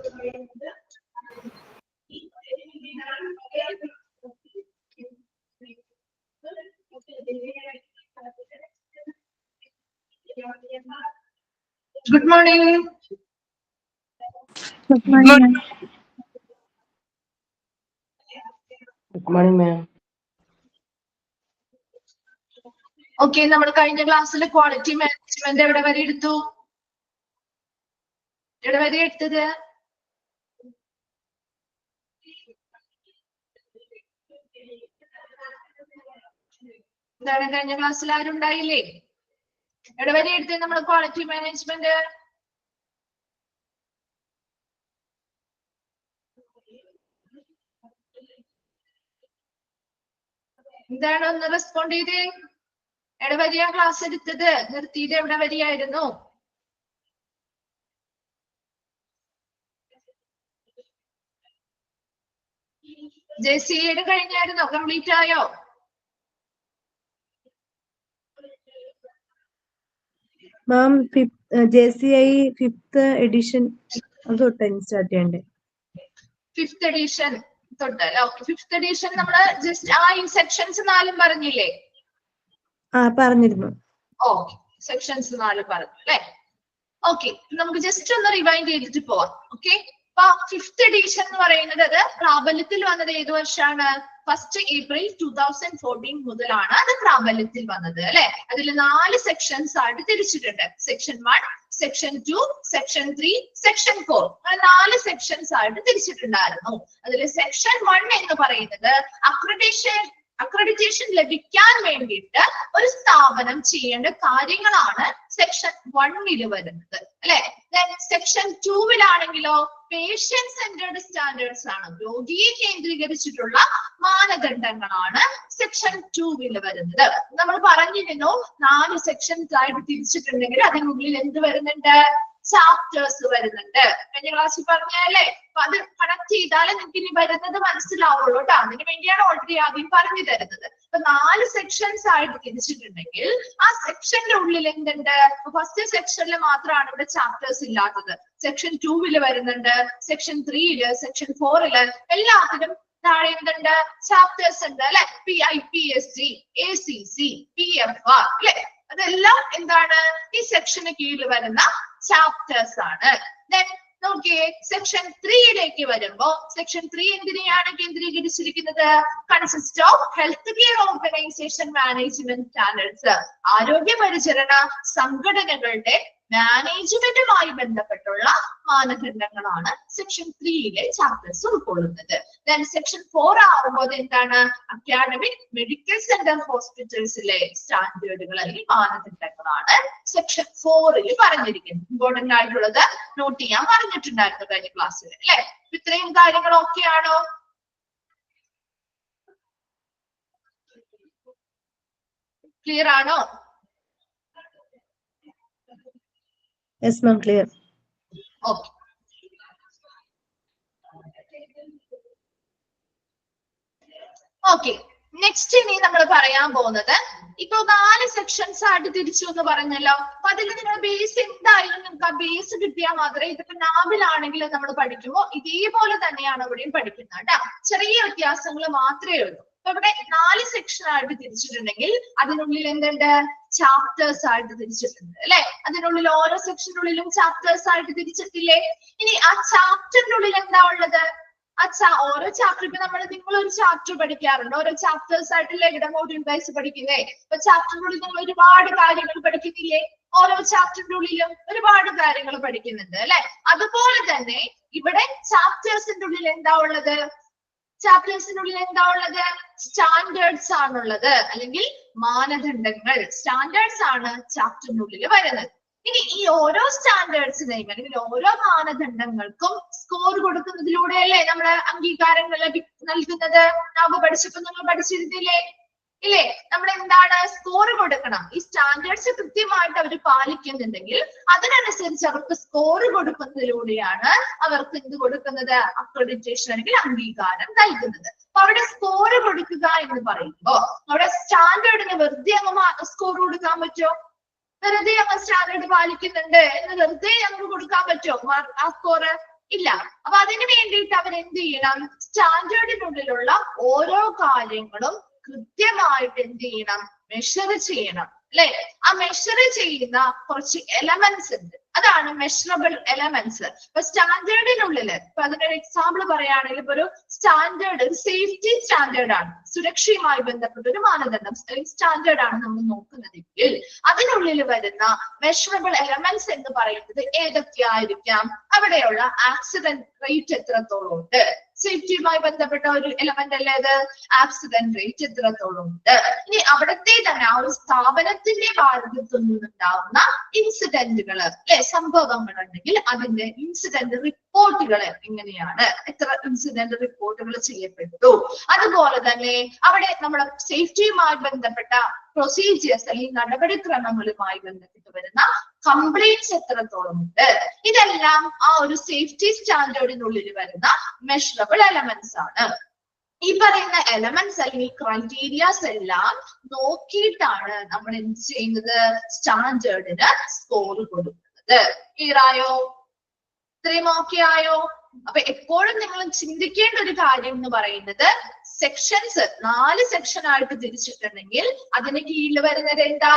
Good morning. Good morning, ma'am. Good morning, ma'am. Okay, നമ്മൾ കഴിഞ്ഞ ക്ലാസ്സിൽ ക്വാളിറ്റി മാനേജ്മെന്റ് എവിടെ വരെ എടുത്തു? എവിടെ വരെ എടുത്തത്? എന്താണ് കഴിഞ്ഞ ക്ലാസ്സിൽ ആരും ഉണ്ടായില്ലേ? എവിടെ വരെ എടുത്തത് നമ്മൾ ക്വാളിറ്റി മാനേജ്മെന്റ്? എന്താണ് ഒന്ന് റെസ്പോണ്ട് ചെയ്തേ? എവിടെ വരെയാ ക്ലാസ് എടുത്തത്? നിർത്തിയത് എവിടെ വരെയായിരുന്നു? JCA കഴിഞ്ഞായിരുന്നോ? കംപ്ലീറ്റ് ആയോ? മാം JCI 5th edition തൊട്ടാണ് സ്റ്റാർട്ട് ചെയ്യണ്ടേ? 5th edition തൊട്ടല്ലേ? ഓക്കെ, 5th edition നമ്മള് ജസ്റ്റ് ആ സെക്ഷൻസ് 4 പറഞ്ഞില്ലേ? പറഞ്ഞിരുന്നു. ഓക്കെ, സെക്ഷൻസ് 4 പറഞ്ഞു അല്ലെ? ഓക്കെ, നമുക്ക് ജസ്റ്റ് ഒന്ന് റിവൈൻഡ് ചെയ്തിട്ട് പോവാം. ഓക്കെ, അപ്പൊ 5th എഡിഷൻ എന്ന് പറയുന്നത് അത് പ്രാബല്യത്തിൽ വന്നത് ഏത് വർഷമാണ്? 1st April 2014 മുതലാണ് അത് പ്രാബല്യത്തിൽ വന്നത് അല്ലെ? അതിൽ 4 സെക്ഷൻസ് ആയിട്ട് തിരിച്ചിട്ടുണ്ട്. സെക്ഷൻ 1, സെക്ഷൻ 2, സെക്ഷൻ 3, സെക്ഷൻ 4 അങ്ങനെ 4 സെക്ഷൻസ് ആയിട്ട് തിരിച്ചിട്ടുണ്ടായിരുന്നു. അതിൽ സെക്ഷൻ 1 എന്ന് പറയുന്നത് അക്രഡിറ്റേഷൻ ലഭിക്കാൻ വേണ്ടിയിട്ട് ഒരു സ്ഥാപനം ചെയ്യേണ്ട കാര്യങ്ങളാണ് സെക്ഷൻ 1 വരുന്നത് അല്ലെ? സെക്ഷൻ 2 പേഷ്യന്റ് സെന്റേർഡ് സ്റ്റാൻഡേർഡ്സ് ആണ്, രോഗിയെ കേന്ദ്രീകരിച്ചിട്ടുള്ള മാനദണ്ഡങ്ങളാണ് സെക്ഷൻ 2 വരുന്നത്. നമ്മൾ പറഞ്ഞിരുന്നു 4 സെക്ഷൻസ് ആയിട്ട് തിരിച്ചിട്ടുണ്ടെങ്കിൽ അതിനുള്ളിൽ എന്ത് വരുന്നുണ്ട്? ചാപ്റ്റേഴ്സ് വരുന്നുണ്ട്. കഴിഞ്ഞ ക്ലാസ്സിൽ പറഞ്ഞല്ലേ? അപ്പൊ അത് കണക്ട് ചെയ്താലേ നിങ്ങൾക്ക് ഇനി വരുന്നത് മനസ്സിലാവുള്ളൂ കേട്ടോ. അതിന് വേണ്ടിയാണ് ഓൾറെഡി ആദ്യം പറഞ്ഞു തരുന്നത്. അപ്പൊ 4 സെക്ഷൻസ് ആയിട്ട് തിരിച്ചിട്ടുണ്ടെങ്കിൽ ആ സെക്ഷന്റെ ഉള്ളിൽ എന്തുണ്ട്? ഫസ്റ്റ് സെക്ഷനിൽ മാത്രമാണ് ഇവിടെ ചാപ്റ്റേഴ്സ് ഇല്ലാത്തത്. സെക്ഷൻ 2 വരുന്നുണ്ട്, സെക്ഷൻ 3, സെക്ഷൻ 4 എല്ലാത്തിനും താഴെ എന്തുണ്ട്? ചാപ്റ്റേഴ്സ് ഉണ്ട് അല്ലെ? PIPSG, ACC, PFR അല്ലെ? അതെല്ലാം എന്താണ്? ഈ സെക്ഷന് കീഴിൽ വരുന്ന ചാപ്റ്റേഴ്സ് ആണ്. നോക്കിയേ, സെക്ഷൻ 3 വരുമ്പോ സെക്ഷൻ 3 എന്തിനെയാണ് കേന്ദ്രീകരിച്ചിരിക്കുന്നത്? Consist of health care organisation management standards, ആരോഗ്യ പരിചരണ സംഘടനകളുടെ മാനേജ്മെന്റുമായി ബന്ധപ്പെട്ടുള്ള മാനദണ്ഡങ്ങളാണ് സെക്ഷൻ 3 ചാപ്റ്റേഴ്സ് ഉൾക്കൊള്ളുന്നത്. സെക്ഷൻ 4 ആകുമ്പോൾ എന്താണ്? അക്കാഡമിക് മെഡിക്കൽ സെന്റർ ഹോസ്പിറ്റൽസിലെ സ്റ്റാൻഡേർഡുകൾ അല്ലെങ്കിൽ മാനദണ്ഡങ്ങളാണ് സെക്ഷൻ 4 പറഞ്ഞിരിക്കുന്നത്. ഇമ്പോർട്ടന്റ് ആയിട്ടുള്ളത് നോട്ട് ചെയ്യാൻ പറഞ്ഞിട്ടുണ്ടായിരുന്നു കഴിഞ്ഞ ക്ലാസ്സിൽ അല്ലെ? ഇത്രയും കാര്യങ്ങൾ ഓക്കെ ആണോ? ക്ലിയർ ആണോ? Yes, ma'am, clear. Okay. Okay. Next ഇനി നമ്മൾ പറയാൻ പോകുന്നത്, ഇപ്പൊ 4 സെക്ഷൻസ് ആയിട്ട് തിരിച്ചു എന്ന് പറഞ്ഞല്ലോ. അപ്പൊ അതിൽ നിങ്ങൾ ബേസ് എന്തായാലും നിങ്ങൾക്ക് ആ ബേസ് കിട്ടിയാൽ മാത്രമേ, ഇതിപ്പോ നാവിലാണെങ്കിൽ നമ്മൾ പഠിക്കുമ്പോൾ ഇതേപോലെ തന്നെയാണ് ഇവിടെയും പഠിക്കുന്നത് കേട്ടോ. ചെറിയ വ്യത്യാസങ്ങൾ മാത്രമേ ഉള്ളൂ. അപ്പൊ ഇവിടെ 4 സെക്ഷൻ ആയിട്ട് തിരിച്ചിട്ടുണ്ടെങ്കിൽ അതിനുള്ളിൽ എന്തുണ്ട്? ചാപ്റ്റേഴ്സ് ആയിട്ട് തിരിച്ചിട്ടുണ്ട് അല്ലെ? അതിനുള്ളിൽ ഓരോ സെക്ഷനുള്ളിലും ചാപ്റ്റേഴ്സ് ആയിട്ട് തിരിച്ചിട്ടില്ലേ? ഇനി ആ ചാപ്റ്ററിനുള്ളിൽ എന്താ ഉള്ളത്? ഓരോ ചാപ്റ്റർ ഇപ്പൊ നിങ്ങൾ ഒരു ചാപ്റ്റർ പഠിക്കാറുണ്ട്, ഓരോ ചാപ്റ്റേഴ്സ് ആയിട്ടല്ലേ മോഡ്യൂൾ വൈസ് പഠിക്കുന്നേ? അപ്പൊ ചാപ്റ്ററിനുള്ളിൽ നിങ്ങൾ ഒരുപാട് കാര്യങ്ങൾ പഠിക്കുന്നില്ലേ? ഓരോ ചാപ്റ്ററിന്റെ ഉള്ളിലും ഒരുപാട് കാര്യങ്ങൾ പഠിക്കുന്നുണ്ട് അല്ലെ? അതുപോലെ തന്നെ ഇവിടെ ചാപ്റ്റേഴ്സിന്റെ ഉള്ളിൽ എന്താ ഉള്ളത്? ചാപ്റ്റേഴ്സിനുള്ളിൽ എന്താ ഉള്ളത്? സ്റ്റാൻഡേർഡ്സ് ആണുള്ളത്, അല്ലെങ്കിൽ മാനദണ്ഡങ്ങൾ. സ്റ്റാൻഡേർഡ്സ് ആണ് ചാപ്റ്ററിനുള്ളിൽ വരുന്നത്. ഇനി ഈ ഓരോ സ്റ്റാൻഡേർഡ്സിനെയും അല്ലെങ്കിൽ ഓരോ മാനദണ്ഡങ്ങൾക്കും സ്കോർ കൊടുക്കുന്നതിലൂടെയല്ലേ നമ്മുടെ അംഗീകാരങ്ങൾ നൽകുന്നത്? നമ്മൾ പഠിച്ചപ്പോ നിങ്ങൾ പഠിച്ചിരുന്നില്ലേ? ഇല്ലേ? നമ്മൾ എന്താണ് സ്കോർ കൊടുക്കണം. ഈ സ്റ്റാൻഡേർഡ്സ് കൃത്യമായിട്ട് അവർ പാലിക്കുന്നുണ്ടെങ്കിൽ അതിനനുസരിച്ച് അവർക്ക് സ്കോർ കൊടുക്കുന്നതിലൂടെയാണ് അവർക്ക് എന്ത് കൊടുക്കുന്നത്? അക്രഡിറ്റേഷൻ അല്ലെങ്കിൽ അംഗീകാരം നൽകുന്നത്. അപ്പൊ അവിടെ സ്കോർ കൊടുക്കുക എന്ന് പറയുമ്പോ അവിടെ സ്റ്റാൻഡേർഡിന് വെറുതെ അങ്ങ് സ്കോർ കൊടുക്കാൻ പറ്റുമോ? വെറുതെ അങ്ങ് സ്റ്റാൻഡേർഡ് പാലിക്കുന്നുണ്ട് എന്ന് വെറുതെ ഞങ്ങൾക്ക് കൊടുക്കാൻ പറ്റുമോ ആ സ്കോർ? ഇല്ല. അപ്പൊ അതിന് വേണ്ടിയിട്ട് അവർ എന്ത് ചെയ്യണം? സ്റ്റാൻഡേർഡിനുള്ളിലുള്ള ഓരോ കാര്യങ്ങളും കൃത്യമായിട്ട് എന്ത് ചെയ്യണം? മെഷർ ചെയ്യണം, അല്ലെ? ആ മെഷർ ചെയ്യുന്ന കുറച്ച് എലമെന്റ്സ് ഉണ്ട്, അതാണ് മെഷറബിൾ എലമെന്റ്സ്. ഇപ്പൊ സ്റ്റാൻഡേർഡിനുള്ളില് ഇപ്പൊ അതിനൊരു എക്സാമ്പിൾ പറയുകയാണെങ്കിൽ ഇപ്പൊ ഒരു സ്റ്റാൻഡേർഡ്, ഒരു സേഫ്റ്റി സ്റ്റാൻഡേർഡ് ആണ്, സുരക്ഷയുമായി ബന്ധപ്പെട്ട ഒരു മാനദണ്ഡം സ്റ്റാൻഡേർഡ് ആണ് നമ്മൾ നോക്കുന്നതെങ്കിൽ അതിനുള്ളിൽ വരുന്ന മെഷറബിൾ എലമെന്റ്സ് എന്ന് പറയുന്നത് ഏതൊക്കെയായിരിക്കാം? അവിടെയുള്ള ആക്സിഡന്റ് റേറ്റ് എത്രത്തോളം ഉണ്ട്? സേഫ്റ്റിയുമായി ബന്ധപ്പെട്ട ഒരു എലമെന്റ് അല്ലേ അത്? ആക്സിഡന്റ് റേറ്റ് എത്രത്തോളം ഉണ്ട്? ഇനി അവിടത്തെ തന്നെ ആ ഒരു സ്ഥാപനത്തിന്റെ ഭാഗത്തു നിന്നുണ്ടാവുന്ന ഇൻസിഡന്റുകൾ, അല്ലെ, സംഭവങ്ങൾ ഉണ്ടെങ്കിൽ അതിന്റെ ഇൻസിഡന്റ് റിപ്പോർട്ടുകൾ എങ്ങനെയാണ്? എത്ര ഇൻസിഡന്റ് റിപ്പോർട്ടുകൾ ചെയ്യപ്പെട്ടു? അതുപോലെ തന്നെ അവിടെ നമ്മുടെ സേഫ്റ്റിയുമായി ബന്ധപ്പെട്ട പ്രൊസീജിയേഴ്സ് അല്ലെങ്കിൽ നടപടിക്രമങ്ങളുമായി ബന്ധപ്പെട്ട് വരുന്ന കംപ്ലൈന്റ്സ് എത്രത്തോളം ഉണ്ട്? ഇതെല്ലാം ആ ഒരു സേഫ്റ്റി സ്റ്റാൻഡേർഡിനുള്ളിൽ വരുന്ന മെഷറബിൾ എലമെന്റ്സ് ആണ്. ഈ പറയുന്ന എലമെന്റ്സ് അല്ലെങ്കിൽ ക്രൈറ്റീരിയാസ് എല്ലാം നോക്കിയിട്ടാണ് നമ്മൾ എന്ത് ചെയ്യുന്നത്? സ്റ്റാൻഡേർഡിന് സ്കോർ കൊടുക്കുന്നത്. ക്ലിയർ ആയോ? ഇത്രയും ഓക്കെ ആയോ? അപ്പൊ എപ്പോഴും നിങ്ങൾ ചിന്തിക്കേണ്ട ഒരു കാര്യം എന്ന് പറയുന്നത്, സെക്ഷൻസ് 4 സെക്ഷൻ ആയിട്ട് തിരിച്ചിട്ടുണ്ടെങ്കിൽ അതിന് കീഴിൽ വരുന്നത് എന്താ?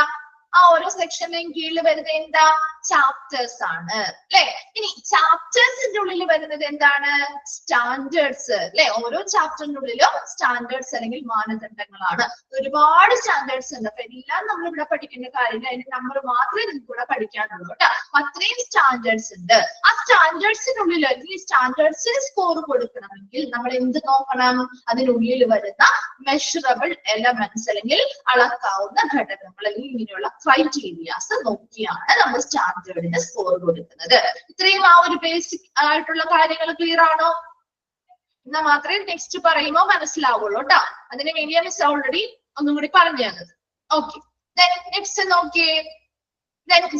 ആ ഓരോ സെക്ഷനിലെയും കീഴിൽ വരുന്നത് എന്താ? ചാപ്റ്റേഴ്സ് ആണ്, അല്ലെ? ഇനി ചാപ്റ്റേഴ്സിന്റെ ഉള്ളിൽ വരുന്നത് എന്താണ്? സ്റ്റാൻഡേർഡ്സ്, അല്ലെ? ഓരോ ചാപ്റ്ററിനുള്ളിലും സ്റ്റാൻഡേർഡ്സ് അല്ലെങ്കിൽ മാനദണ്ഡങ്ങളാണ്. ഒരുപാട് സ്റ്റാൻഡേർഡ്സ് ഉണ്ട്. അപ്പൊ എല്ലാം നമ്മൾ ഇവിടെ പഠിക്കേണ്ട കാര്യമില്ല, അതിന്റെ നമ്പർ മാത്രമേ നിങ്ങൾക്ക് ഇവിടെ പഠിക്കാനുള്ളൂ കേട്ടോ. അത്രയും സ്റ്റാൻഡേർഡ്സ് ഉണ്ട്. ആ സ്റ്റാൻഡേർഡ്സിനുള്ളിൽ അല്ലെങ്കിൽ സ്റ്റാൻഡേർഡ്സിന് സ്കോർ കൊടുക്കണമെങ്കിൽ നമ്മൾ എന്ത് നോക്കണം? അതിനുള്ളിൽ വരുന്ന മെഷറബിൾ എലമെന്റ്സ് അല്ലെങ്കിൽ അളക്കാവുന്ന ഘടകങ്ങൾ അല്ലെങ്കിൽ ഇങ്ങനെയുള്ള ക്രൈറ്റീരിയാസ് നോക്കിയാണ് നമ്മൾ സ്റ്റാൻഡേർഡിന് സ്കോർ കൊടുക്കുന്നത്. ഇത്രയും ആ ഒരു ബേസിക് ആയിട്ടുള്ള കാര്യങ്ങൾ ക്ലിയർ ആണോ? എന്നാൽ മാത്രമേ നെക്സ്റ്റ് പറയുമ്പോൾ മനസ്സിലാവുള്ളൂ കേട്ടോ. അതിന് വേണ്ടിയാണ് മിസ് ഓൾറെഡി ഒന്നും കൂടി പറഞ്ഞു തന്നത്. ഓക്കെ, നെക്സ്റ്റ് നോക്കിയേ.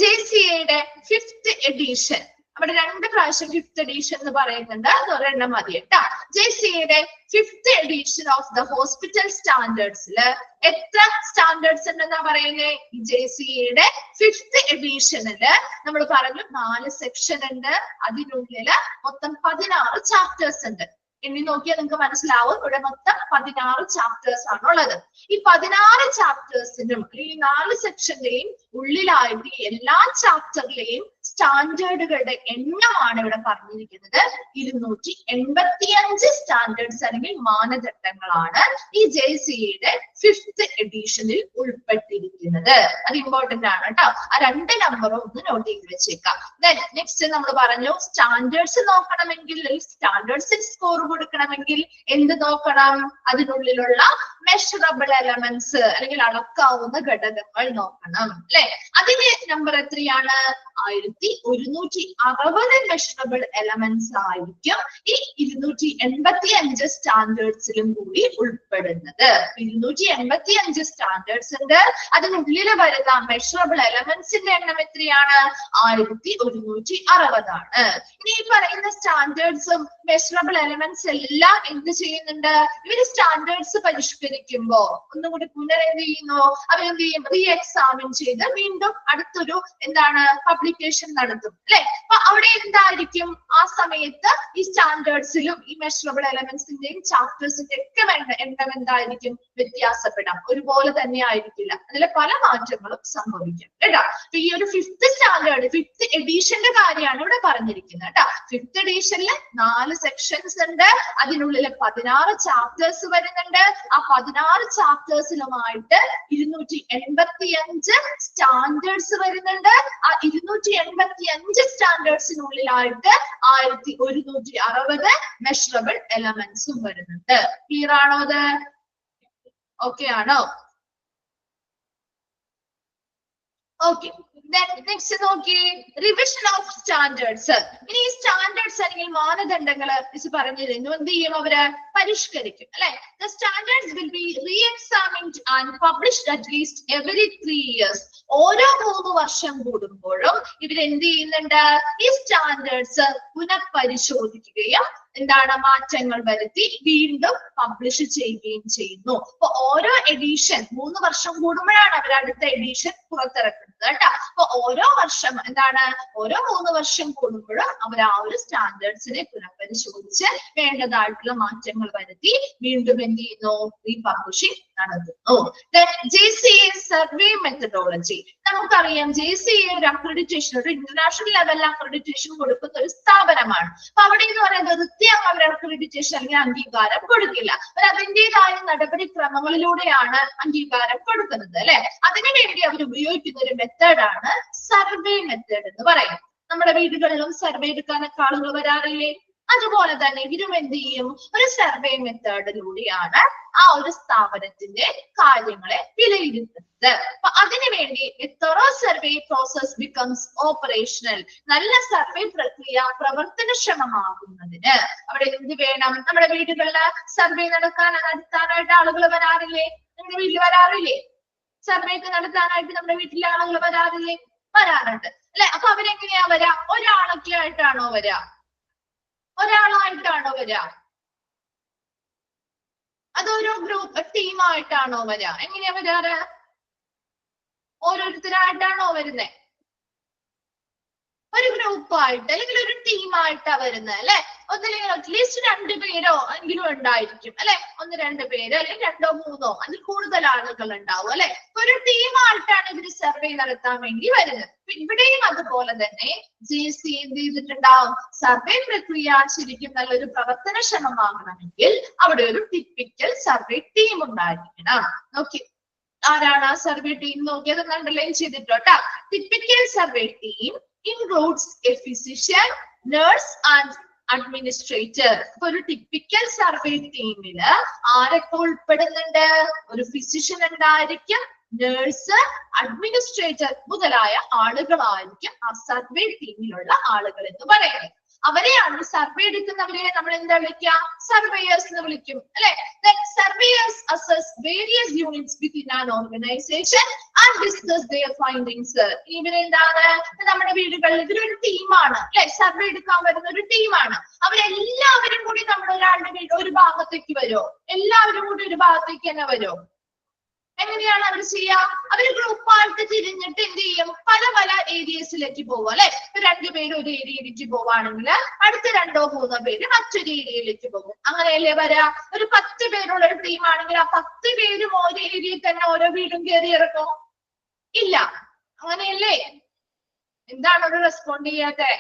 JCA 5th എഡിഷൻ, അവിടെ 2 പ്രാവശ്യം 5th എഡിഷൻ എന്ന് പറയുന്നുണ്ട്, അത് ഒരെണ്ണം മതി കേട്ടാ. JCA 5th edition of the hospital സ്റ്റാൻഡേർഡ്സില് എത്ര സ്റ്റാൻഡേർഡ്സ് ഉണ്ടെന്നാ പറയുന്നേ? JCA 5th എഡിഷനില് നമ്മൾ പറഞ്ഞു 4 സെക്ഷൻ ഉണ്ട്, അതിനുള്ളില് മൊത്തം 16 ചാപ്റ്റേഴ്സ് ഉണ്ട്. എണ്ണി നോക്കിയാൽ നിങ്ങൾക്ക് മനസ്സിലാവും, ഇവിടെ മൊത്തം 16 ചാപ്റ്റേഴ്സ് ആണുള്ളത്. ഈ 16 ചാപ്റ്റേഴ്സിനും ഈ 4 സെക്ഷന്റെയും ഉള്ളിലായിട്ട് എല്ലാ ചാപ്റ്ററിലെയും സ്റ്റാൻഡേർഡുകളുടെ എണ്ണമാണ് ഇവിടെ പറഞ്ഞിരിക്കുന്നത്. 285 സ്റ്റാൻഡേർഡ്സ് അല്ലെങ്കിൽ മാനദണ്ഡങ്ങളാണ് ഈ JCA 5th എഡിഷനിൽ ഉൾപ്പെട്ടിരിക്കുന്നത്. അത് ഇമ്പോർട്ടന്റ് ആണ് കേട്ടോ. ആ 2 നമ്പറും ഒന്ന് നോട്ട് ചെയ്ത് വെച്ചേക്കാം. നെക്സ്റ്റ് നമ്മൾ പറഞ്ഞു, സ്റ്റാൻഡേർഡ്സ് നോക്കണമെങ്കിൽ, സ്റ്റാൻഡേർഡ്സിൽ സ്കോർ കൊടുക്കണമെങ്കിൽ എന്ത് നോക്കണം? അതിനുള്ളിലുള്ള മെഷറബിൾ എലമെന്റ്സ് അല്ലെങ്കിൽ അളക്കാവുന്ന ഘടകങ്ങൾ നോക്കണം, അല്ലെ? അതിന്റെ നമ്പർ എത്രയാണ്? 1160 മെഷറബിൾ എലമെന്റ്സ് ആയിരിക്കും ഈ 285 സ്റ്റാൻഡേർഡ്സിലും കൂടി ഉൾപ്പെടുന്നത്. 285 സ്റ്റാൻഡേർഡ്സ് ഉണ്ട്, അതിനുള്ളിൽ വരുന്ന മെഷറബിൾ എലമെന്റ്സിന്റെ എണ്ണം എത്രയാണ്? 1160 ആണ്. ഇനി ഈ പറയുന്ന സ്റ്റാൻഡേർഡ്സും മെഷറബിൾ എലമെന്റ്സ് എല്ലാം എന്ത് ചെയ്യുന്നുണ്ട്? ഇവര് സ്റ്റാൻഡേർഡ്സ് പരിഷ്കരിക്കുമ്പോ ഒന്നും കൂടി പുനരെന്ത് ചെയ്യുന്നു? അവരെന്ത് ചെയ്യും? റീ എക്സാമിൻ ചെയ്ത് വീണ്ടും അടുത്തൊരു എന്താണ് പബ്ലിക്കേഷൻ നടത്തും, അല്ലെ? അപ്പൊ അവിടെ എന്തായിരിക്കും ആ സമയത്ത് ഈ സ്റ്റാൻഡേർഡ്സിലും ഈ മെഷറബിൾ എലമെന്റ്സിന്റെയും ചാപ്റ്റേഴ്സിന്റെ ഒക്കെ എണ്ണം എന്തായിരിക്കും? വ്യത്യാസപ്പെടാം, ഒരുപോലെ തന്നെ ആയിരിക്കില്ല, അതിൽ പല മാറ്റങ്ങളും സംഭവിക്കും കേട്ടോ. അപ്പൊ ഈ ഒരു 5th സ്റ്റാൻഡേർഡ് 5th എഡിഷന്റെ കാര്യമാണ് ഇവിടെ പറഞ്ഞിരിക്കുന്നത് കേട്ടോ. 5th എഡിഷനിൽ 4 സെക്ഷൻസ് ഉണ്ട്, അതിനുള്ളിൽ 16 ചാപ്റ്റേഴ്സ് വരുന്നുണ്ട്. ആ 16 ചാപ്റ്റേഴ്സിലുമായിട്ട് 285 സ്റ്റാൻഡേർഡ്സ് വരുന്നുണ്ട്. ആ 285 സ്റ്റാൻഡേർഡ്സിനുള്ളിലായിട്ട് 1160 മെഷറബിൾ എലമെന്റ്സും വരുന്നുണ്ട്. ക്ലിയർ ആണോ? അത് ഓക്കെ ആണോ? ഓക്കെ, നെക്സ്റ്റ് നോക്കിയേ, റിവിഷൻ ഓഫ് സ്റ്റാൻഡേർഡ്സ്. ഇനി ഈ സ്റ്റാൻഡേർഡ്സ് അല്ലെങ്കിൽ മാനദണ്ഡങ്ങൾ പറഞ്ഞു തരുന്നു, എന്ത് ചെയ്യും? അവര് പരിഷ്കരിക്കും, അല്ലെ? The standards will be re-examined and published at least every 3 years. ഓരോ 3 വർഷം കൂടുമ്പോഴും ഇവരെന്ത് ചെയ്യുന്നുണ്ട്? ഈ സ്റ്റാൻഡേർഡ്സ് പുനഃപരിശോധിക്കുകയും എന്താണ് മാറ്റങ്ങൾ വരുത്തി വീണ്ടും പബ്ലിഷ് ചെയ്യുകയും ചെയ്യുന്നു. അപ്പൊ ഓരോ എഡിഷൻ 3 വർഷം കൂടുമ്പോഴാണ് അവർ അടുത്ത എഡിഷൻ പുറത്തിറക്കുന്നത് കേട്ടോ. അപ്പൊ ഓരോ വർഷം എന്താണ്, ഓരോ 3 വർഷം കൂടുമ്പോഴും അവർ ആ ഒരു സ്റ്റാൻഡേർഡ്സിനെ പുനഃപരിശോധിച്ച് വേണ്ടതായിട്ടുള്ള മാറ്റങ്ങൾ വരുത്തി വീണ്ടും എന്ത് ചെയ്യുന്നു, റീപബ്ലിഷിംഗ് നടത്തുന്നു. JCA സർവേ മെത്തഡോളജി, നമുക്കറിയാം JCA ഒരു അക്രഡിറ്റേഷൻ, ഒരു ഇന്റർനാഷണൽ ലെവലിൽ അക്രഡിറ്റേഷൻ കൊടുക്കുന്ന ഒരു സ്ഥാപനമാണ്. അപ്പൊ അവിടെ എന്ന് പറയുന്നത് കൃത്യം അവർ അക്രഡിറ്റേഷൻ അല്ലെങ്കിൽ അംഗീകാരം കൊടുക്കില്ല. അവർ അതിൻ്റെതായ നടപടിക്രമങ്ങളിലൂടെയാണ് അംഗീകാരം കൊടുക്കുന്നത് അല്ലെ. അതിനുവേണ്ടി അവർ ഉപയോഗിക്കുന്ന ഒരു മെത്തേഡാണ് സർവേ മെത്തേഡ് എന്ന് പറയുന്നത്. നമ്മുടെ വീടുകളിലും സർവേ എടുക്കാനൊക്കെ ആളുകൾ വരാറില്ലേ? അതുപോലെ തന്നെ ഇവരും എന്ത് ചെയ്യും, ഒരു സർവേ മെത്തേഡിലൂടെയാണ് ആ ഒരു സ്ഥാപനത്തിന്റെ കാര്യങ്ങളെ വിലയിരുത്തുന്നത്. അപ്പൊ അതിനുവേണ്ടി സർവേ പ്രോസസ് ബിക്കംസ് ഓപ്പറേഷണൽ, നല്ല സർവേ പ്രക്രിയ പ്രവർത്തനക്ഷമമാകുന്നതിന് അവിടെ എന്ത് വേണം, നമ്മുടെ വീടുകളില് സർവേ നടത്താനായിട്ട് ആളുകൾ വരാറില്ലേ? നമ്മുടെ വീട്ടിൽ വരാറില്ലേ? സർവേ ഒക്കെ നടത്താനായിട്ട് നമ്മുടെ വീട്ടിലെ ആളുകൾ വരാറില്ലേ? വരാറുണ്ട് അല്ലെ. അപ്പൊ അവരെങ്ങനെയാ വരാ? ഒരാളൊക്കെ ആയിട്ടാണോ വരാ? ഒരാളായിട്ടാണോ വരാ? അതൊരു ഗ്രൂപ്പ് ടീമായിട്ടാണോ വരാ? എങ്ങനെയാ വരാറ്? ഓരോരുത്തരായിട്ടാണോ വരുന്നേ? ഒരു ഗ്രൂപ്പായിട്ട് അല്ലെങ്കിൽ ഒരു ടീമായിട്ടാ വരുന്നത് അല്ലെ. ഒന്നില്ലെങ്കിൽ അറ്റ്ലീസ്റ്റ് 2 പേരോ എങ്കിലും ഉണ്ടായിരിക്കും അല്ലെ. 1-2 പേര് അല്ലെങ്കിൽ 2-3 അതിൽ കൂടുതൽ ആളുകൾ ഉണ്ടാവും അല്ലെ. ഒരു ടീമായിട്ടാണ് ഇവര് സർവേ നടത്താൻ വേണ്ടി വരുന്നത്. ഇവിടെയും അതുപോലെ തന്നെ JCA എന്ത് ചെയ്തിട്ടുണ്ടാവും, സർവേ പ്രക്രിയ ശരിക്കും നല്ലൊരു പ്രവർത്തനക്ഷമമാകണമെങ്കിൽ അവിടെ ഒരു ടിപ്പിക്കൽ സർവേ ടീം ഉണ്ടായിരിക്കണം. ഓക്കെ, ആരാണ് ആ സർവേ ടീം നോക്കിയത് അണ്ടർലൈൻ ചെയ്തിട്ടോട്ടാ. Typical survey team includes a physician, nurse and administrator. ഒരു ടിപ്പിക്കൽ സർവേ ടീമില് ആരൊക്കെ ഉൾപ്പെടുന്നുണ്ട്? ഒരു ഫിസിഷ്യൻ ഉണ്ടായിരിക്കും, നേഴ്സ്, അഡ്മിനിസ്ട്രേറ്റർ മുതലായ ആളുകളായിരിക്കും ആ സർവേ ടീമിലുള്ള ആളുകൾ എന്ന് പറയുന്നത്. അവരെയാണ് സർവേ എടുക്കുന്നവരെ നമ്മൾ എന്താ വിളിക്കുക? സർവേയേഴ്സ് എന്ന് വിളിക്കും അല്ലെ. Surveyors assess various units within an organization and discuss their findings. ഇവരെന്താണ്, നമ്മുടെ വീടുകളിൽ ഇവരൊരു ടീമാണ് അല്ലെ. സർവേ എടുക്കാൻ വരുന്ന ഒരു ടീമാണ്. അവരെല്ലാവരും കൂടി നമ്മുടെ ഒരാളുടെ വീട് ഒരു ഭാഗത്തേക്ക് വരുമോ? എല്ലാവരും കൂടി ഒരു ഭാഗത്തേക്ക് തന്നെ വരുമോ? എങ്ങനെയാണ് അവർ ചെയ്യുക? അവര് ഗ്രൂപ്പായിട്ട് തിരിഞ്ഞിട്ട് എന്ത് ചെയ്യും, പല പല ഏരിയസിലേക്ക് പോകും അല്ലെ. 2 പേര് ഒരു ഏരിയയിലേക്ക് പോവാണെങ്കിൽ അടുത്ത 2-3 പേര് മറ്റൊരു ഏരിയയിലേക്ക് പോകും. അങ്ങനെയല്ലേ വരാ? ഒരു 10 പേരുള്ള ഒരു ടീമാണെങ്കിൽ ആ 10 പേരും ഓരോ ഏരിയയിൽ തന്നെ ഓരോ വീടും കയറി ഇറക്കും? ഇല്ല. അങ്ങനെയല്ലേ? എന്താണ് ഒരു റെസ്പോണ്ട് ചെയ്യാത്തെ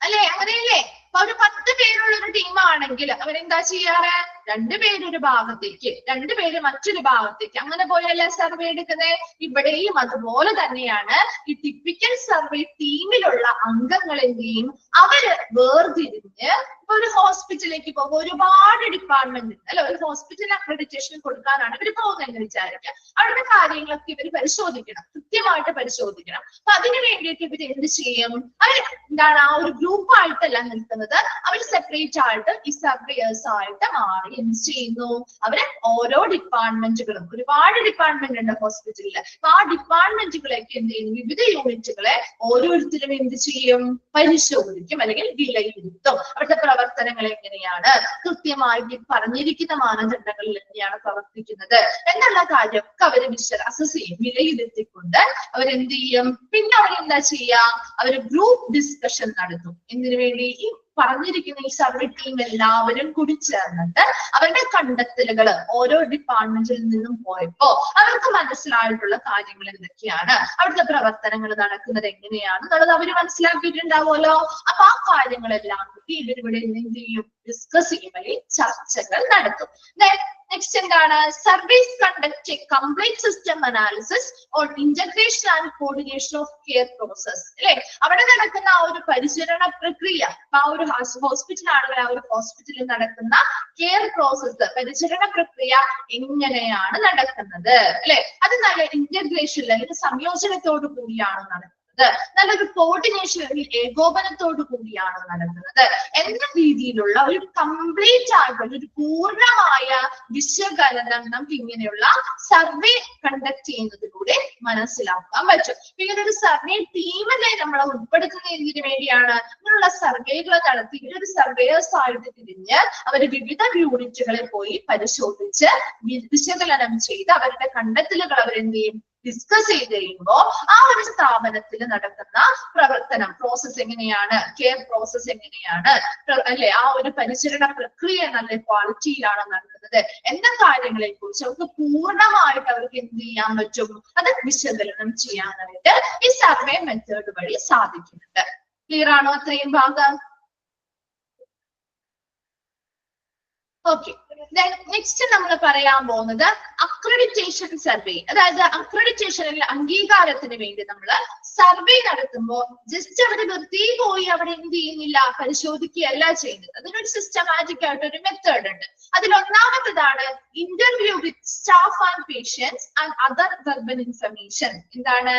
അല്ലെ? അങ്ങനെയല്ലേ? അപ്പൊ ഒരു 10 പേരുള്ള ഒരു ടീമാണെങ്കിൽ അവരെന്താ ചെയ്യാറ്? 2 പേര് ഒരു ഭാഗത്തേക്ക്, 2 പേര് മറ്റൊരു ഭാഗത്തേക്ക്, അങ്ങനെ പോയല്ലേ സർവേ എടുക്കുന്നത്. ഇവിടെയും അതുപോലെ തന്നെയാണ്. ഈ ടിപ്പിക്കൽ സർവേ ടീമിലുള്ള അംഗങ്ങൾ എന്ത് ചെയ്യും, അവര് വേർതിരിഞ്ഞ് ഒരു ഹോസ്പിറ്റലിലേക്ക് പോകും. ഒരുപാട് ഡിപ്പാർട്ട്മെന്റ് അല്ലെ, ഒരു ഹോസ്പിറ്റൽ അക്രഡിറ്റേഷൻ കൊടുക്കാനാണ് ഇവർ പോകുന്നതെന്ന് വിചാരിക്കാം. അവരുടെ കാര്യങ്ങളൊക്കെ ഇവർ പരിശോധിക്കണം, കൃത്യമായിട്ട് പരിശോധിക്കണം. അപ്പൊ അതിനു വേണ്ടിയിട്ട് ഇവർ എന്ത് ചെയ്യും, അവർ എന്താണ് ആ ഒരു ഗ്രൂപ്പായിട്ടല്ല നിൽക്കുന്നത്, അവർ സെപ്പറേറ്റ് ആയിട്ട് ഈ സർവേയേഴ്സ് ആയിട്ട് മാറി എന്ത് ചെയ്യുന്നു, അവര് ഓരോ ഡിപ്പാർട്ട്മെന്റുകളും, ഒരുപാട് ഡിപ്പാർട്ട്മെന്റ് ഉണ്ട് ഹോസ്പിറ്റലിൽ. അപ്പൊ ആ ഡിപ്പാർട്ട്മെന്റുകളൊക്കെ എന്ത് ചെയ്യും, വിവിധ യൂണിറ്റുകളെ ഓരോരുത്തരും എന്ത് ചെയ്യും, പരിശോധിക്കും അല്ലെങ്കിൽ വിലയിരുത്തും. അവിടുത്തെ പ്രവർത്തനങ്ങൾ എങ്ങനെയാണ്, കൃത്യമായി പറഞ്ഞിരിക്കുന്ന മാനദണ്ഡങ്ങളിൽ എങ്ങനെയാണ് പ്രവർത്തിക്കുന്നത് എന്നുള്ള കാര്യമൊക്കെ അവര് അസസ് ചെയ്യും. വിലയിരുത്തിക്കൊണ്ട് അവരെന്ത് ചെയ്യും, പിന്നെ അവരെന്താ ചെയ്യാ, അവര് ഗ്രൂപ്പ് ഡിസ്കഷൻ നടത്തും. എന്തിനു വേണ്ടി? ഈ പറഞ്ഞിരിക്കുന്ന ഈ സർവേ ടീം എല്ലാവരും കൂടി ചേർന്നിട്ട് അവരുടെ കണ്ടെത്തലുകൾ ഓരോ ഡിപ്പാർട്ട്മെന്റിൽ നിന്നും പോയപ്പോ അവർക്ക് മനസ്സിലായിട്ടുള്ള കാര്യങ്ങൾ എന്തൊക്കെയാണ്, അവിടുത്തെ പ്രവർത്തനങ്ങൾ നടക്കുന്നത് എങ്ങനെയാണ് എന്നുള്ളത് അവര് മനസ്സിലാക്കിയിട്ടുണ്ടാവുമല്ലോ. അപ്പൊ ആ കാര്യങ്ങളെല്ലാം കൂടി ഇവരിവിടെ എന്ത് ചെയ്യും, ഡിസ്കസ് ചെയ്യും അല്ലെങ്കിൽ ചർച്ചകൾ നടത്തും. നെക്സ്റ്റ് എന്താണ്? Service conduct A complete system analysis on integration and coordination of care process അല്ലെ. അവിടെ നടക്കുന്ന ആ ഒരു പരിചരണ പ്രക്രിയ, ആ ഒരു ഹോസ്പിറ്റൽ ആണെങ്കിൽ ആ ഒരു ഹോസ്പിറ്റലിൽ നടക്കുന്ന കെയർ പ്രോസസ്, പരിചരണ പ്രക്രിയ എങ്ങനെയാണ് നടക്കുന്നത് അല്ലെ. അത് നല്ല ഇന്റഗ്രേഷൻ അല്ലെങ്കിൽ സംയോജനത്തോടു കൂടിയാണ് നടക്കുന്നത്, നല്ലൊരു കോർഡിനേഷൻ അല്ലെങ്കിൽ ഏകോപനത്തോടു കൂടിയാണ് നടക്കുന്നത് എന്ന രീതിയിലുള്ള ഒരു കംപ്ലീറ്റ് ആയിട്ടുള്ള ഒരു പൂർണ്ണമായ വിശകലനം നമുക്ക് ഇങ്ങനെയുള്ള സർവേ കണ്ടക്ട് ചെയ്യുന്നതിലൂടെ മനസ്സിലാക്കാൻ പറ്റും. ഇങ്ങനെ ഒരു സർവേ ടീമിനെ നമ്മളെ ഉൾപ്പെടുത്തുന്നതിന് വേണ്ടിയാണ് ഇങ്ങനെയുള്ള സർവേകൾ നടത്തി ഇവരൊരു സർവേയേഴ്സ് ആയിട്ട് തിരിഞ്ഞ് അവർ വിവിധ യൂണിറ്റുകളെ പോയി പരിശോധിച്ച് വിശകലനം ചെയ്ത് അവരുടെ കണ്ടെത്തലുകൾ അവരെന്ത് ചെയ്യും, ഡിസ്കസ് ചെയ്ത് കഴിയുമ്പോൾ ആ ഒരു സ്ഥാപനത്തിൽ നടക്കുന്ന പ്രവർത്തനം പ്രോസസ് എങ്ങനെയാണ്, കെയർ പ്രോസസ് എങ്ങനെയാണ്, അല്ലെ ആ ഒരു പരിചരണ പ്രക്രിയ നല്ല ക്വാളിറ്റിയിലാണ് നടക്കുന്നത് എന്ന കാര്യങ്ങളെ കുറിച്ച് അവർക്ക് പൂർണ്ണമായിട്ട് അവർക്ക് എന്ത് ചെയ്യാൻ പറ്റും, അത് വിശകലനം ചെയ്യാനായിട്ട് ഈ സർവേ മെത്തേഡ് വഴി സാധിക്കുന്നുണ്ട്. ക്ലിയർ ആണോ അത്രയും ഭാഗം? ഓക്കെ, നെക്സ്റ്റ് നമ്മൾ പറയാൻ പോകുന്നത് അക്രഡിറ്റേഷൻ സർവേ. അതായത് അക്രഡിറ്റേഷനിൽ അംഗീകാരത്തിന് വേണ്ടി നമ്മൾ സർവേ നടത്തുമ്പോൾ ജസ്റ്റ് അവിടെ വെറുതെ പോയി അവിടെ എന്ത് ചെയ്യുന്നില്ല, പരിശോധിക്കുകയല്ല ചെയ്യുന്നത്. അതിനൊരു സിസ്റ്റമാറ്റിക് ആയിട്ട് ഒരു മെത്തേഡ് ഉണ്ട്. അതിൽ ഒന്നാമത്തേതാണ് interview with staff and patients and other verbal information. എന്താണ്,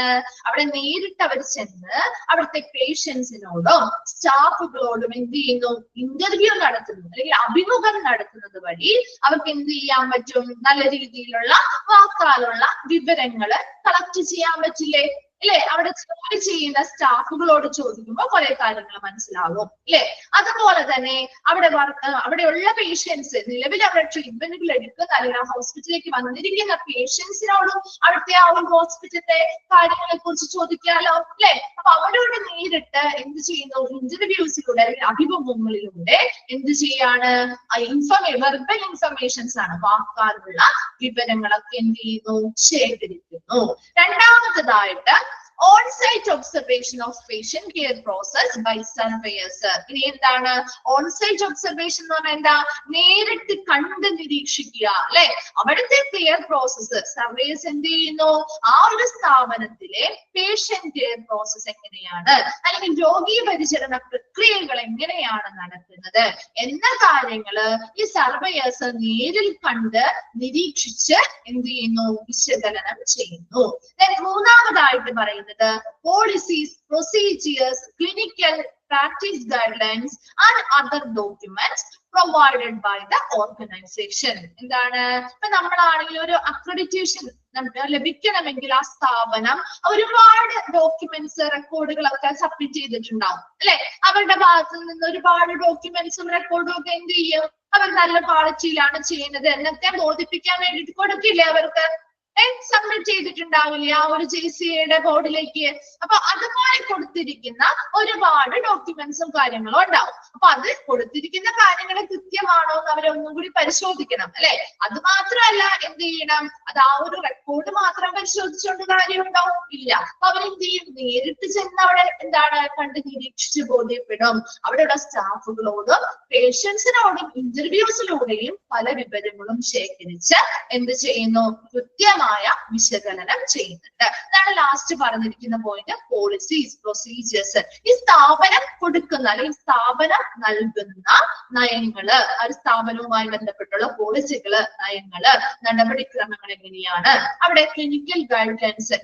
അവിടെ നേരിട്ട് അവർ ചെന്ന് അവിടുത്തെ പേഷ്യൻസിനോടും സ്റ്റാഫുകളോടും എന്ത് ചെയ്യുന്നു, ഇന്റർവ്യൂ നടത്തുന്നു അല്ലെങ്കിൽ അഭിമുഖം നടത്തുന്നത് വഴി അവർക്ക് എന്ത് ചെയ്യാൻ പറ്റും, നല്ല രീതിയിലുള്ള വാക്കാലുള്ള വിവരങ്ങള് കളക്ട് ചെയ്യാൻ പറ്റില്ലേ? അല്ലെ, അവിടെ ജോലി ചെയ്യുന്ന സ്റ്റാഫുകളോട് ചോദിക്കുമ്പോൾ കുറെ കാര്യങ്ങൾ മനസ്സിലാവും അല്ലെ. അതുപോലെ തന്നെ അവിടെയുള്ള പേഷ്യൻസ്, നിലവിൽ അവിടെ ട്രീറ്റ്മെന്റുകൾ എടുക്കുന്ന അല്ലെങ്കിൽ ആ ഹോസ്പിറ്റലിലേക്ക് വന്നിരിക്കുന്ന പേഷ്യൻസിനോടും അവിടുത്തെ ആ ഒരു ഹോസ്പിറ്റലിന്റെ കാര്യങ്ങളെ കുറിച്ച് ചോദിക്കാലോ അല്ലെ. അപ്പൊ അവരോട് നേരിട്ട് എന്ത് ചെയ്യുന്നു, ഇന്റർവ്യൂസിലൂടെ അല്ലെങ്കിൽ അഭിമുഖങ്ങളിലൂടെ എന്ത് ചെയ്യാണ്, വെർബൽ ഇൻഫർമേഷൻസ് ആണ്, വാക്കാലുള്ള വിവരങ്ങളൊക്കെ എന്ത് ചെയ്യുന്നു, ശേഖരിക്കുന്നു. രണ്ടാമത്തേതായിട്ട് on-site observation of patient care process by surveyors. ഇനി എന്താണ് on-site observation എന്ന് പറഞ്ഞാൽ? എന്താ, നേരിട്ട് കണ്ട് നിരീക്ഷിക്കുക അല്ലെ. അവിടുത്തെ കെയർ പ്രോസസ്സ് സർവേയേഴ്സ് എന്ത് ചെയ്യുന്നു, ആ ഒരു സ്ഥാപനത്തിലെ പേഷ്യന്റ് കെയർ പ്രോസസ് എങ്ങനെയാണ് അല്ലെങ്കിൽ രോഗീ പരിചരണ പ്രക്രിയകൾ എങ്ങനെയാണ് നടക്കുന്നത് എന്ന കാര്യങ്ങള് ഈ സർവേയേഴ്സ് നേരിൽ കണ്ട് നിരീക്ഷിച്ച് എന്ത് ചെയ്യുന്നു, വിശകലനം ചെയ്യുന്നു. മൂന്നാമതായിട്ട് പറയുന്നത് policies, procedures, clinical practice guidelines and other documents provided by the organization. എന്താണ്, ഇപ്പൊ നമ്മളാണെങ്കിൽ ഒരു അക്രഡിറ്റേഷൻ ലഭിക്കണമെങ്കിൽ ആ സ്ഥാപനം ഒരുപാട് ഡോക്യുമെന്റ്സ് റെക്കോർഡുകളൊക്കെ സബ്മിറ്റ് ചെയ്തിട്ടുണ്ടാവും അല്ലെ. അവരുടെ ഭാഗത്ത് നിന്ന് ഒരുപാട് ഡോക്യുമെന്റ്സും റെക്കോർഡും ഒക്കെ എന്ത് ചെയ്യും, അവർ നല്ല ക്വാളിറ്റിയിലാണ് ചെയ്യുന്നത് എന്നൊക്കെ ബോധിപ്പിക്കാൻ വേണ്ടിയിട്ട് കൊടുക്കില്ലേ അവർക്ക്, സബ്മിറ്റ് ചെയ്തിട്ടുണ്ടാവില്ല ആ ഒരു JCA ബോർഡിലേക്ക്. അപ്പൊ അതുപോലെ കൊടുത്തിരിക്കുന്ന ഒരുപാട് ഡോക്യുമെന്റ്സും കാര്യങ്ങളും ഉണ്ടാവും. അപ്പൊ അത് കൊടുത്തിരിക്കുന്ന കാര്യങ്ങൾ കൃത്യമാണോ എന്ന് അവരൊന്നും കൂടി പരിശോധിക്കണം അല്ലെ. അത് മാത്രമല്ല എന്ത് ചെയ്യണം, അത് ആ ഒരു റെക്കോർഡ് മാത്രം പരിശോധിച്ചുകൊണ്ട് കാര്യമുണ്ടോ, ഇല്ല. അപ്പൊ അവരെന്ത് ചെയ്യും, നേരിട്ട് ചെന്ന് അവിടെ എന്താണ് കണ്ട് നിരീക്ഷിച്ച് ബോധ്യപ്പെടും. അവിടെയുള്ള സ്റ്റാഫുകളോടും പേഷ്യൻസിനോടും ഇന്റർവ്യൂസിലൂടെയും പല വിവരങ്ങളും ശേഖരിച്ച് എന്ത് ചെയ്യുന്നു, കൃത്യമായി വിശകലനം ചെയ്യുന്നുണ്ട്. ഇതാണ് ലാസ്റ്റ് പറഞ്ഞിരിക്കുന്ന പോയിന്റ്, പോളിസീസ്, പ്രൊസീജിയേഴ്സ്. ഈ സ്ഥാപനം കൊടുക്കുന്ന അല്ലെങ്കിൽ സ്ഥാപനം നൽകുന്ന നയങ്ങള്, ഒരു സ്ഥാപനവുമായി ബന്ധപ്പെട്ടുള്ള പോളിസികള്, നയങ്ങള്, നടപടിക്രമങ്ങൾ എങ്ങനെയാണ്, അവിടെ ക്ലിനിക്കൽ ഗൈഡ് ലൈൻസ്,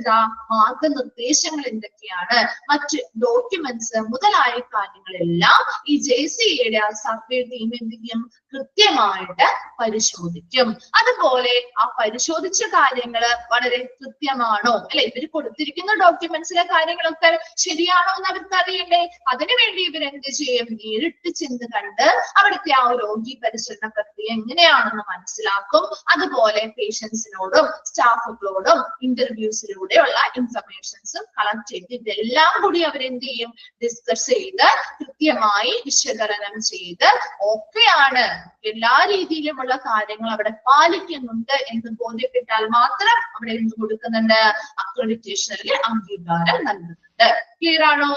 മാർഗനിർദ്ദേശങ്ങൾ എന്തൊക്കെയാണ്, മറ്റ് ഡോക്യുമെന്റ്സ് മുതലായ കാര്യങ്ങളെല്ലാം ഈ JCA സർവേ ടീം എന്ത് ചെയ്യും, കൃത്യമായിട്ട് പരിശോധിക്കും. അതുപോലെ ആ പരിശോധിച്ച കാര്യങ്ങള് വളരെ കൃത്യമാണോ അല്ലെ, ഇവര് കൊടുത്തിരിക്കുന്ന ഡോക്യുമെന്റ്സിലെ കാര്യങ്ങളൊക്കെ ശരിയാണോ എന്ന് അവർക്ക് അറിയണ്ടേ. അതിനുവേണ്ടി ഇവരെന്ത് ചെയ്യും, നേരിട്ട് ചെന്ന് കണ്ട് അവിടുത്തെ ആ രോഗി പരിചരണ പ്രക്രിയ എങ്ങനെയാണെന്ന് മനസ്സിലാക്കും. അതുപോലെ പേഷ്യൻസിനോടും സ്റ്റാഫുകളോടും ഇന്റർവ്യൂസിലൂടെയുള്ള ഇൻഫർമേഷൻസും കളക്ട് ചെയ്ത് ഇതെല്ലാം കൂടി അവരെന്ത് ചെയ്യും, ഡിസ്കസ് ചെയ്ത് കൃത്യമായി വിശകലനം ചെയ്ത് ഒക്കെയാണ് എല്ലാ രീതിയിലുമുള്ള കാര്യങ്ങൾ അവിടെ പാലിക്കുന്നുണ്ട് എന്ന് ബോധ്യപ്പെട്ടാൽ മാത്രം അവിടെ എന്ത് കൊടുക്കുന്നുണ്ട്, അക്രഡിറ്റേഷനിൽ അംഗീകാരം നൽകുന്നുണ്ട്. ക്ലിയർ ആണോ?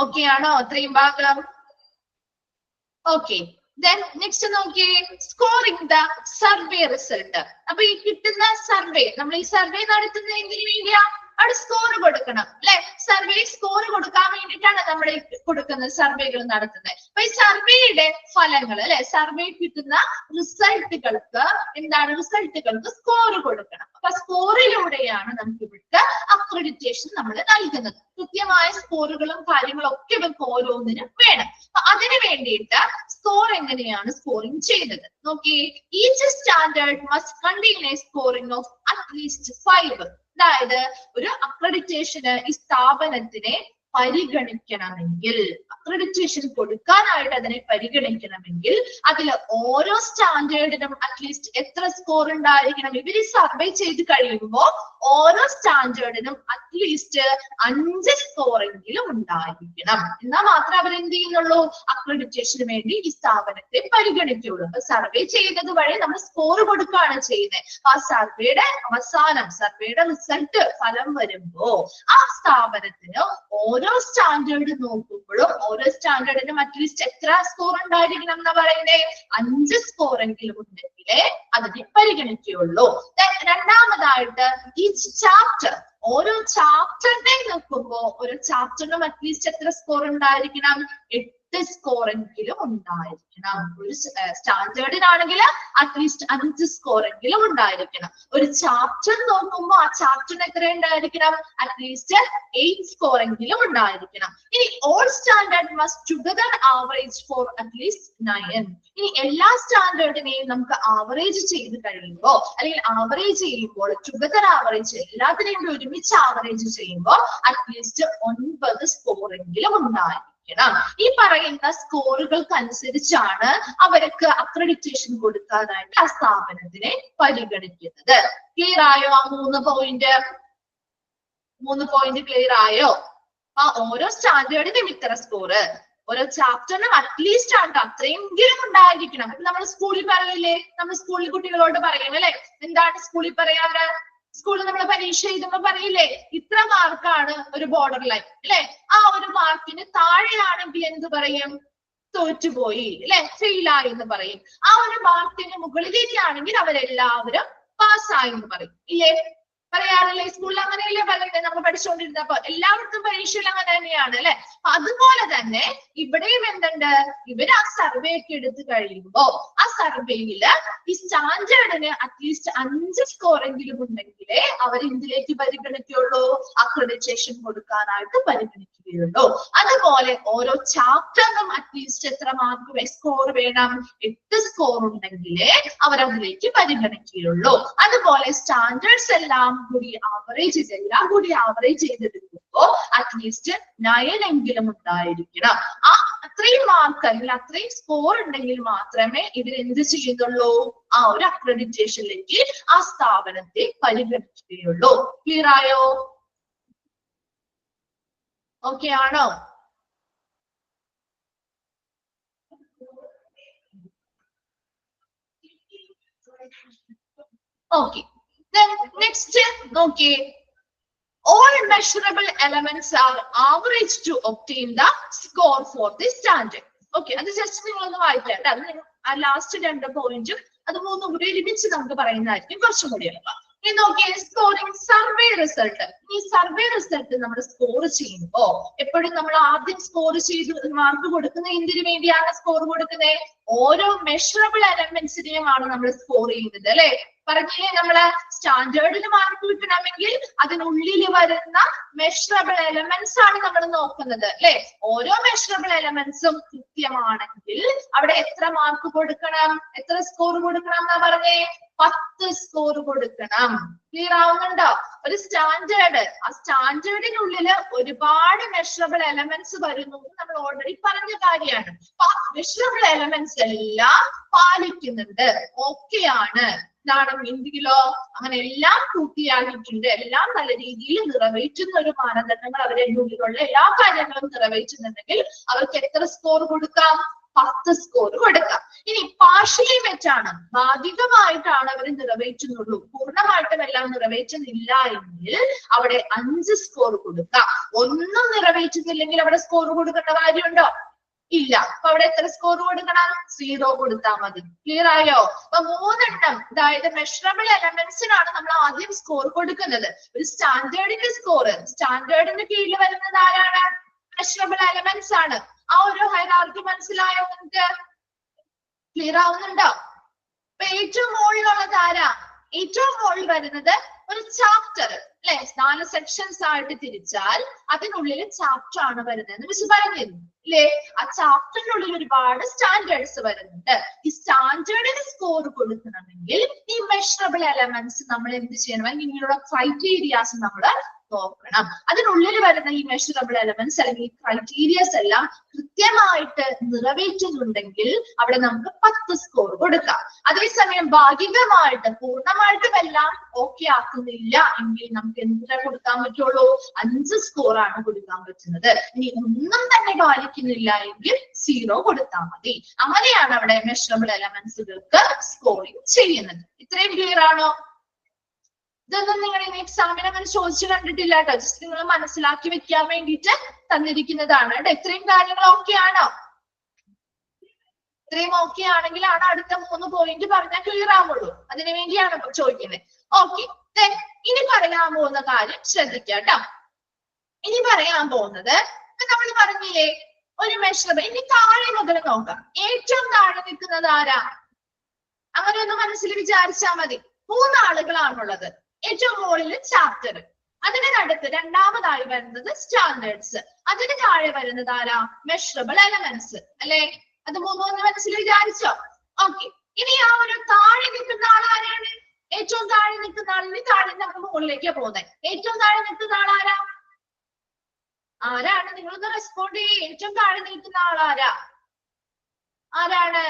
ഓക്കെ ആണോ അത്രയും ഭാഗം? ഓക്കെ, നെക്സ്റ്റ് നോക്കിയേ, സ്കോറിംഗ് ദ സർവേ റിസൾട്ട്. അപ്പൊ ഈ കിട്ടുന്ന സർവേ, നമ്മൾ ഈ സർവേ നടത്തുന്നത് എന്തിനു വേണ്ടിയാ, അവിടെ സ്കോർ കൊടുക്കണം അല്ലെ. സർവേ സ്കോർ കൊടുക്കാൻ വേണ്ടിയിട്ടാണ് നമ്മൾ കൊടുക്കുന്നത്, സർവേകൾ നടത്തുന്നത്. അപ്പൊ ഈ സർവേയുടെ ഫലങ്ങൾ അല്ലെ, സർവേ കിട്ടുന്ന റിസൾട്ടുകൾക്ക് എന്താണ്, റിസൾട്ടുകൾക്ക് സ്കോർ കൊടുക്കണം. അപ്പൊ സ്കോറിലൂടെയാണ് നമുക്ക് ഇവിടുത്തെ അക്രഡിറ്റേഷൻ നമ്മൾ നൽകുന്നത്. കൃത്യമായ സ്കോറുകളും കാര്യങ്ങളും ഒക്കെ ഇവർക്ക് ഓരോന്നിനും വേണം. അപ്പൊ അതിനു വേണ്ടിയിട്ട് സ്കോർ എങ്ങനെയാണ് സ്കോറിംഗ് ചെയ്യുന്നത് നോക്കിയേ. Each standard must contain A scoring of at least 5. അതായത് ഒരു അക്രഡിറ്റേഷന് ഈ സ്ഥാപനത്തിനെ പരിഗണിക്കണമെങ്കിൽ, അക്രഡിറ്റേഷൻ കൊടുക്കാനായിട്ട് അതിനെ പരിഗണിക്കണമെങ്കിൽ അതിൽ ഓരോ സ്റ്റാൻഡേർഡിനും അറ്റ്ലീസ്റ്റ് എത്ര സ്കോർ ഉണ്ടായിരിക്കണം? ഇവര് സർവേ ചെയ്ത് കഴിയുമ്പോൾ ഓരോ സ്റ്റാൻഡേർഡിനും അറ്റ്ലീസ്റ്റ് 5 സ്കോറെങ്കിലും ഉണ്ടായിരിക്കണം. എന്നാൽ മാത്രമേ അവരെന്ത് ചെയ്യുന്നുള്ളൂ? അക്രഡിറ്റേഷന് വേണ്ടി ഈ സ്ഥാപനത്തെ പരിഗണിക്കുള്ളൂ. അപ്പൊ സർവേ ചെയ്യുന്നത് വഴി നമ്മൾ സ്കോർ കൊടുക്കുകയാണ് ചെയ്യുന്നത്. ആ സർവേയുടെ അവസാനം, സർവേയുടെ റിസൾട്ട് ഫലം വരുമ്പോ ആ സ്ഥാപനത്തിന് ഓരോ സ്റ്റാൻഡേർഡ് നോക്കുമ്പോഴും ഓരോ സ്റ്റാൻഡേർഡിനും അറ്റ്ലീസ്റ്റ് എത്ര സ്കോർ ഉണ്ടായിരിക്കണം എന്നാ പറയുന്നത്? 5 സ്കോറെങ്കിലും ഉണ്ടെങ്കിലേ അതിനെ പരിഗണിക്കുകയുള്ളൂ. രണ്ടാമതായിട്ട് ഈച്ച് ചാപ്റ്റർ, ഓരോ ചാപ്റ്ററിനെ നോക്കുമ്പോ ഓരോ ചാപ്റ്ററിനും അറ്റ്ലീസ്റ്റ് എത്ര സ്കോർ ഉണ്ടായിരിക്കണം? 8 സ്കോറെങ്കിലും ഉണ്ടായിരിക്കണം. ഒരു സ്റ്റാൻഡേർഡിനാണെങ്കിൽ അറ്റ്ലീസ്റ്റ് 5 സ്കോറെങ്കിലും ഉണ്ടായിരിക്കണം. ഒരു ചാപ്റ്റർ നോക്കുമ്പോൾ ആ ചാപ്റ്ററിന് എത്ര ഉണ്ടായിരിക്കണം? അറ്റ്ലീസ്റ്റ് 8 സ്കോറെങ്കിലും ഉണ്ടായിരിക്കണം. ഇനി all standard must together average for at least 9. ഇനി എല്ലാ സ്റ്റാൻഡേർഡിനെയും നമുക്ക് ആവറേജ് ചെയ്ത് കഴിയുമ്പോൾ, അല്ലെങ്കിൽ ആവറേജ് ചെയ്യുമ്പോൾ, ടുഗദർ ആവറേജ്, എല്ലാത്തിനെയും ഒരുമിച്ച് ആവറേജ് ചെയ്യുമ്പോൾ അറ്റ്ലീസ്റ്റ് 9 സ്കോറെങ്കിലും ഉണ്ടായിരിക്കും. ഈ പറയുന്ന സ്കോറുകൾക്ക് അനുസരിച്ചാണ് അവർക്ക് അക്രഡിറ്റേഷൻ കൊടുക്കാനായിട്ട് ആ സ്ഥാപനത്തിനെ പരിഗണിക്കുന്നത്. ക്ലിയർ ആയോ? ആ 3 പോയിന്റ് ക്ലിയർ ആയോ? ആ ഓരോ സ്റ്റാൻഡേർഡിനും ഇത്ര സ്കോർ, ഓരോ ചാപ്റ്ററിനും അറ്റ്ലീസ്റ്റ് ആണ് അത്രയെങ്കിലും ഉണ്ടായിരിക്കണം. നമ്മൾ സ്കൂളിൽ പറയില്ലേ, നമ്മൾ സ്കൂളിൽ കുട്ടികളോട് പറയും അല്ലെ, എന്താണ് സ്കൂളിൽ പറയാറ്? സ്കൂളിൽ നമ്മൾ പരീക്ഷ എഴുതുമ്പോ പറയില്ലേ, ഇത്ര മാർക്കാണ് ഒരു ബോർഡർ ലൈൻ അല്ലെ, ആ ഒരു മാർക്കിന് താഴെയാണെങ്കിൽ എന്ത് പറയും? തോറ്റുപോയി അല്ലെ, ഫെയിലായി എന്ന് പറയും. ആ ഒരു മാർക്കിന് മുകളിലേക്കാണെങ്കിൽ അവരെല്ലാവരും പാസ്സായി എന്ന് പറയും ഇല്ലേ? പറയാറില്ലേ? സ്കൂളിൽ അങ്ങനെയല്ലേ പറയുന്നത്? നമ്മൾ പഠിച്ചുകൊണ്ടിരുന്നപ്പോ എല്ലാവർക്കും പരീക്ഷയിൽ അങ്ങനെ തന്നെയാണ് അല്ലെ. അതുപോലെ തന്നെ ഇവിടെയും എന്തുണ്ട്? ഇവര് ആ സർവേ ഒക്കെ എടുത്തു കഴിയുമ്പോ ആ സർവേയില് ഈ സ്റ്റാൻഡേർഡിന് അറ്റ്ലീസ്റ്റ് 5 സ്കോറെങ്കിലും ഉണ്ടെങ്കിലേ അവർ എന്തിലേക്ക് പരിഗണിക്കുള്ളൂ? അക്രഡിറ്റേഷൻ കൊടുക്കാനായിട്ട് പരിഗണിക്കുകയുള്ളൂ. അതുപോലെ ഓരോ ചാപ്റ്ററിനും അറ്റ്ലീസ്റ്റ് എത്ര മാർക്ക് സ്കോർ വേണം? 8 സ്കോർ ഉണ്ടെങ്കിലേ അവരതിലേക്ക് പരിഗണിക്കുകയുള്ളൂ. അതുപോലെ സ്റ്റാൻഡേർഡ്സ് എല്ലാം കൂടി ആവറേജ് ചെയ്തെടുക്കുമ്പോ അറ്റ്ലീസ്റ്റ് 9 എങ്കിലും ഉണ്ടായിരിക്കണം. ആ അത്രയും മാർക്ക് അല്ലെങ്കിൽ അത്രയും സ്കോർ ഉണ്ടെങ്കിൽ മാത്രമേ ഇവർ എന്ത് ചെയ്യുന്നുള്ളൂ? ആ ഒരു അക്രഡിറ്റേഷനിലേക്ക് ആ സ്ഥാപനത്തെ പരിഗണിക്കുകയുള്ളൂ. ക്ലിയർ ആയോ? ഓക്കെ ആണോ? Okay. Then next, okay. All measurable elements are averaged to obtain the score for this standard. Okay. അത് ജസ്റ്റ് നിങ്ങളൊന്ന് വായിക്കാം. അത് ലാസ്റ്റ് 2 പോയിന്റും അത് 3 കൂടി ഒരുമിച്ച് നമുക്ക് പറയുന്നതായിരിക്കും കുറച്ചും കൂടി എളുപ്പം. ഇനി നോക്കിയേ, സ്കോറിംഗ് സർവേ റിസൾട്ട്. ഈ സർവേ റിസൾട്ട് നമ്മൾ സ്കോർ ചെയ്യുമ്പോ എപ്പോഴും നമ്മൾ ആദ്യം സ്കോർ ചെയ്ത് മാർക്ക് കൊടുക്കുന്നത് എന്തിനു വേണ്ടിയാണ് സ്കോർ കൊടുക്കുന്നത്? ഓരോ മെഷറബിൾ എലമെന്റ്സിനെയുമാണ് നമ്മൾ സ്കോർ ചെയ്യുന്നത് അല്ലെ. പറഞ്ഞില്ലേ, നമ്മള് സ്റ്റാൻഡേർഡിന് മാർക്ക് കിട്ടണമെങ്കിൽ അതിനുള്ളിൽ വരുന്ന മെഷറബിൾ എലമെന്റ്സ് ആണ് നമ്മൾ നോക്കുന്നത് അല്ലെ. ഓരോ മെഷറബിൾ എലമെന്റ്സും കൃത്യമാണെങ്കിൽ അവിടെ എത്ര മാർക്ക് കൊടുക്കണം? എത്ര സ്കോർ കൊടുക്കണം എന്നാ പറഞ്ഞേ? 10 സ്കോർ കൊടുക്കണം. ക്ലിയർ ആവുന്നുണ്ടോ? ഒരു സ്റ്റാൻഡേർഡ്, ആ സ്റ്റാൻഡേർഡിനുള്ളില് ഒരുപാട് മെഷറബിൾ എലമെന്റ്സ് വരുന്നു നമ്മൾ ഓൾറെഡി പറഞ്ഞ കാര്യമാണ്. മെഷറബിൾ എലമെന്റ്സ് എല്ലാം പാലിക്കുന്നുണ്ട്, ഓക്കെയാണ്. എന്തെങ്കിലോ അങ്ങനെ എല്ലാം പൂർത്തിയാക്കിയിട്ടുണ്ട്, എല്ലാം നല്ല രീതിയിൽ നിറവേറ്റുന്ന ഒരു മാനദണ്ഡങ്ങൾ അവരുടെ ഉള്ളിലുള്ള എല്ലാ കാര്യങ്ങളും നിറവേറ്റുന്നുണ്ടെങ്കിൽ അവർക്ക് എത്ര സ്കോർ കൊടുക്കാം? 10 സ്കോർ കൊടുക്കാം. ഇനി പാർഷ്യലി വെച്ചാണ്, ഭാഗികമായിട്ടാണ് അവർ നിറവേറ്റുന്നുള്ളൂ, പൂർണ്ണമായിട്ടും എല്ലാം നിറവേറ്റുന്നില്ല എങ്കിൽ അവിടെ 5 സ്കോർ കൊടുക്കാം. ഒന്നും നിറവേറ്റുന്നില്ലെങ്കിൽ അവിടെ സ്കോർ കൊടുക്കേണ്ട കാര്യമുണ്ടോ? ഇല്ല. അപ്പൊ അവിടെ എത്ര സ്കോർ കൊടുക്കണം? 0 കൊടുത്താൽ മതി. ക്ലിയർ ആയോ? അപ്പൊ 3 എണ്ണം, അതായത് മെഷറബിൾ എലമെന്റ്സിനാണ് നമ്മൾ ആദ്യം സ്കോർ കൊടുക്കുന്നത്. ഒരു സ്റ്റാൻഡേർഡിന്റെ സ്കോർ, സ്റ്റാൻഡേർഡിന്റെ കീഴിൽ വരുന്നത് ആരാണ്? മെഷറബിൾ എലമെന്റ്സ് ആണ്. ആ ഒരു ഹൈറാർക്കി മനസ്സിലായോ നിങ്ങൾക്ക്? ക്ലിയർ ആവുന്നുണ്ടോ? അപ്പൊ ഏറ്റവും മുകളിലുള്ളത് ആരാ? ഏറ്റവും മുകളിൽ വരുന്നത് ഒരു ചാപ്റ്റർ അല്ലെ. 4 സെക്ഷൻസ് ആയിട്ട് തിരിച്ചാൽ അതിനുള്ളിൽ ചാപ്റ്റർ ആണ് വരുന്നത് മിസ് പറഞ്ഞിരുന്നു അല്ലേ. ആ ചാപ്റ്ററിനുള്ളിൽ ഒരുപാട് സ്റ്റാൻഡേർഡ്സ് വരുന്നുണ്ട്. ഈ സ്റ്റാൻഡേർഡിന് സ്കോർ കൊടുക്കണമെങ്കിൽ ഈ മെഷറബിൾ എലമെന്റ്സ് നമ്മൾ എന്ത് ചെയ്യണം? ഇങ്ങനെയുള്ള ക്രൈറ്റീരിയാസ് നമ്മൾ നോക്കണം. അതിനുള്ളിൽ വരുന്ന ഈ മെഷറബിൾ എലമെന്റ്സ് അല്ലെങ്കിൽ ക്രൈറ്റീരിയസ് എല്ലാം കൃത്യമായിട്ട് നിറവേറ്റുന്നുണ്ടെങ്കിൽ അവിടെ നമുക്ക് 10 സ്കോർ കൊടുക്കാം. അതേസമയം ഭാഗികമായിട്ട് പൂർണ്ണമായിട്ടും എല്ലാം ഓക്കെ ആക്കുന്നില്ല എങ്കിൽ നമുക്ക് എന്തിനാ കൊടുക്കാൻ പറ്റുള്ളൂ? 5 സ്കോറാണ് കൊടുക്കാൻ പറ്റുന്നത്. ഇനി ഒന്നും തന്നെ പാലിക്കുന്നില്ല എങ്കിൽ 0 കൊടുത്താൽ മതി. അങ്ങനെയാണ് അവിടെ മെഷറബിൾ എലമെന്റ്സുകൾക്ക് സ്കോറിംഗ് ചെയ്യുന്നത്. ഇത്രയും ക്ലിയർ ആണോ? ഇതൊന്നും നിങ്ങൾ ഇനി എക്സാമിന് അങ്ങനെ ചോദിച്ചു കണ്ടിട്ടില്ല കേട്ടോ. ജസ്റ്റ് നിങ്ങൾ മനസ്സിലാക്കി വെക്കാൻ വേണ്ടിയിട്ട് തന്നിരിക്കുന്നതാണ് കേട്ടോ. ഇത്രയും കാര്യങ്ങൾ ഓക്കെ ആണോ? ഇത്രയും ഓക്കെ ആണെങ്കിലാണ് അടുത്ത 3 പോയിന്റ് പറഞ്ഞാൽ ക്ലിയർ ആവുള്ളൂ. അതിനു വേണ്ടിയാണ് ഇപ്പൊ ചോദിക്കുന്നത്. ഓക്കെ, ഇനി പറയാൻ പോകുന്ന കാര്യം ശ്രദ്ധിക്കാം കേട്ടോ. ഇനി പറയാൻ പോകുന്നത് നമ്മൾ പറഞ്ഞില്ലേ ഒരു മെഷറബിൾ. ഇനി താഴെ മുതൽ നോക്കാം. ഏറ്റവും താഴെ നിൽക്കുന്നത് ആരാ? അങ്ങനെ ഒന്ന് മനസ്സിൽ വിചാരിച്ചാൽ മതി. 3 ആളുകളാണുള്ളത്. ഏറ്റവും മുകളിൽ ചാപ്റ്റർ, അതിന് അടുത്ത് രണ്ടാമതായി വരുന്നത് സ്റ്റാൻഡേർഡ്സ്, അതിന് താഴെ വരുന്നത് ആരാ? മെഷറബിൾ എലമെന്റ്സ് അല്ലെ? അത് 3 ഒന്ന് മനസ്സിൽ വിചാരിച്ചോ? ഓക്കെ, ഇനി ആ ഒരു താഴെ നിൽക്കുന്ന ആൾ ആരാണ്? ഏറ്റവും താഴെ നിൽക്കുന്ന ആളിന് താഴെ നമുക്ക് മുകളിലേക്ക് പോകുന്നത്. ഏറ്റവും താഴെ നിൽക്കുന്ന ആൾ ആരാ? ആരാണ്? നിങ്ങളൊന്ന് റെസ്പോണ്ട് ചെയ്യേ. ഏറ്റവും താഴെ നിൽക്കുന്ന ആൾ ആരാ? ആരാണ്?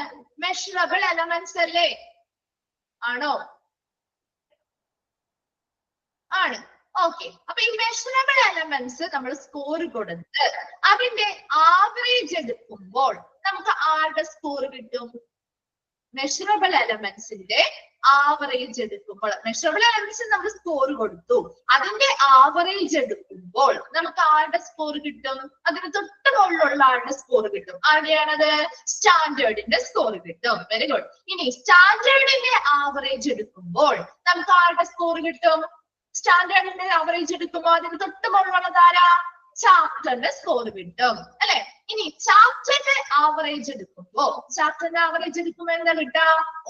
മെഷറബിൾ എലമെന്റ്സ് അല്ലേ? ആണോ? ആണ്. ഓക്കെ, അപ്പൊ ഈ മെഷറബിൾ എലമെന്റ്സ് നമ്മൾ സ്കോർ കൊടുത്ത് അതിന്റെ ആവറേജ് എടുക്കുമ്പോൾ നമുക്ക് ആരുടെ സ്കോർ കിട്ടും? മെഷറബിൾ എലമെന്റ്സിന്റെ ആവറേജ് എടുക്കുമ്പോൾ, മെഷറബിൾ എലമെന്റ്സ് നമ്മൾ സ്കോർ കൊടുത്തു, അതിന്റെ ആവറേജ് എടുക്കുമ്പോൾ നമുക്ക് ആരുടെ സ്കോർ കിട്ടും? അതിന് തൊട്ട് മുകളിലുള്ള ആളുടെ സ്കോർ കിട്ടും. ആരുടെയാണത്? സ്റ്റാൻഡേർഡിന്റെ സ്കോർ കിട്ടും. Very good. ഇനി സ്റ്റാൻഡേർഡിന്റെ ആവറേജ് എടുക്കുമ്പോൾ നമുക്ക് ആരുടെ സ്കോർ കിട്ടും? സ്റ്റാൻഡേർഡിന്റെ ആവറേജ് എടുക്കുമ്പോൾ അതിന് തൊട്ട് മുകളിലുള്ളത് ആരാ? ചാപ്റ്ററിന്റെ സ്കോർ കിട്ടും അല്ലെ? ഇനി ചാപ്റ്ററിന്റെ ആവറേജ് എടുക്കുമ്പോ, ചാപ്റ്ററിന്റെ ആവറേജ് എടുക്കുമ്പോ എന്താ കിട്ടുക?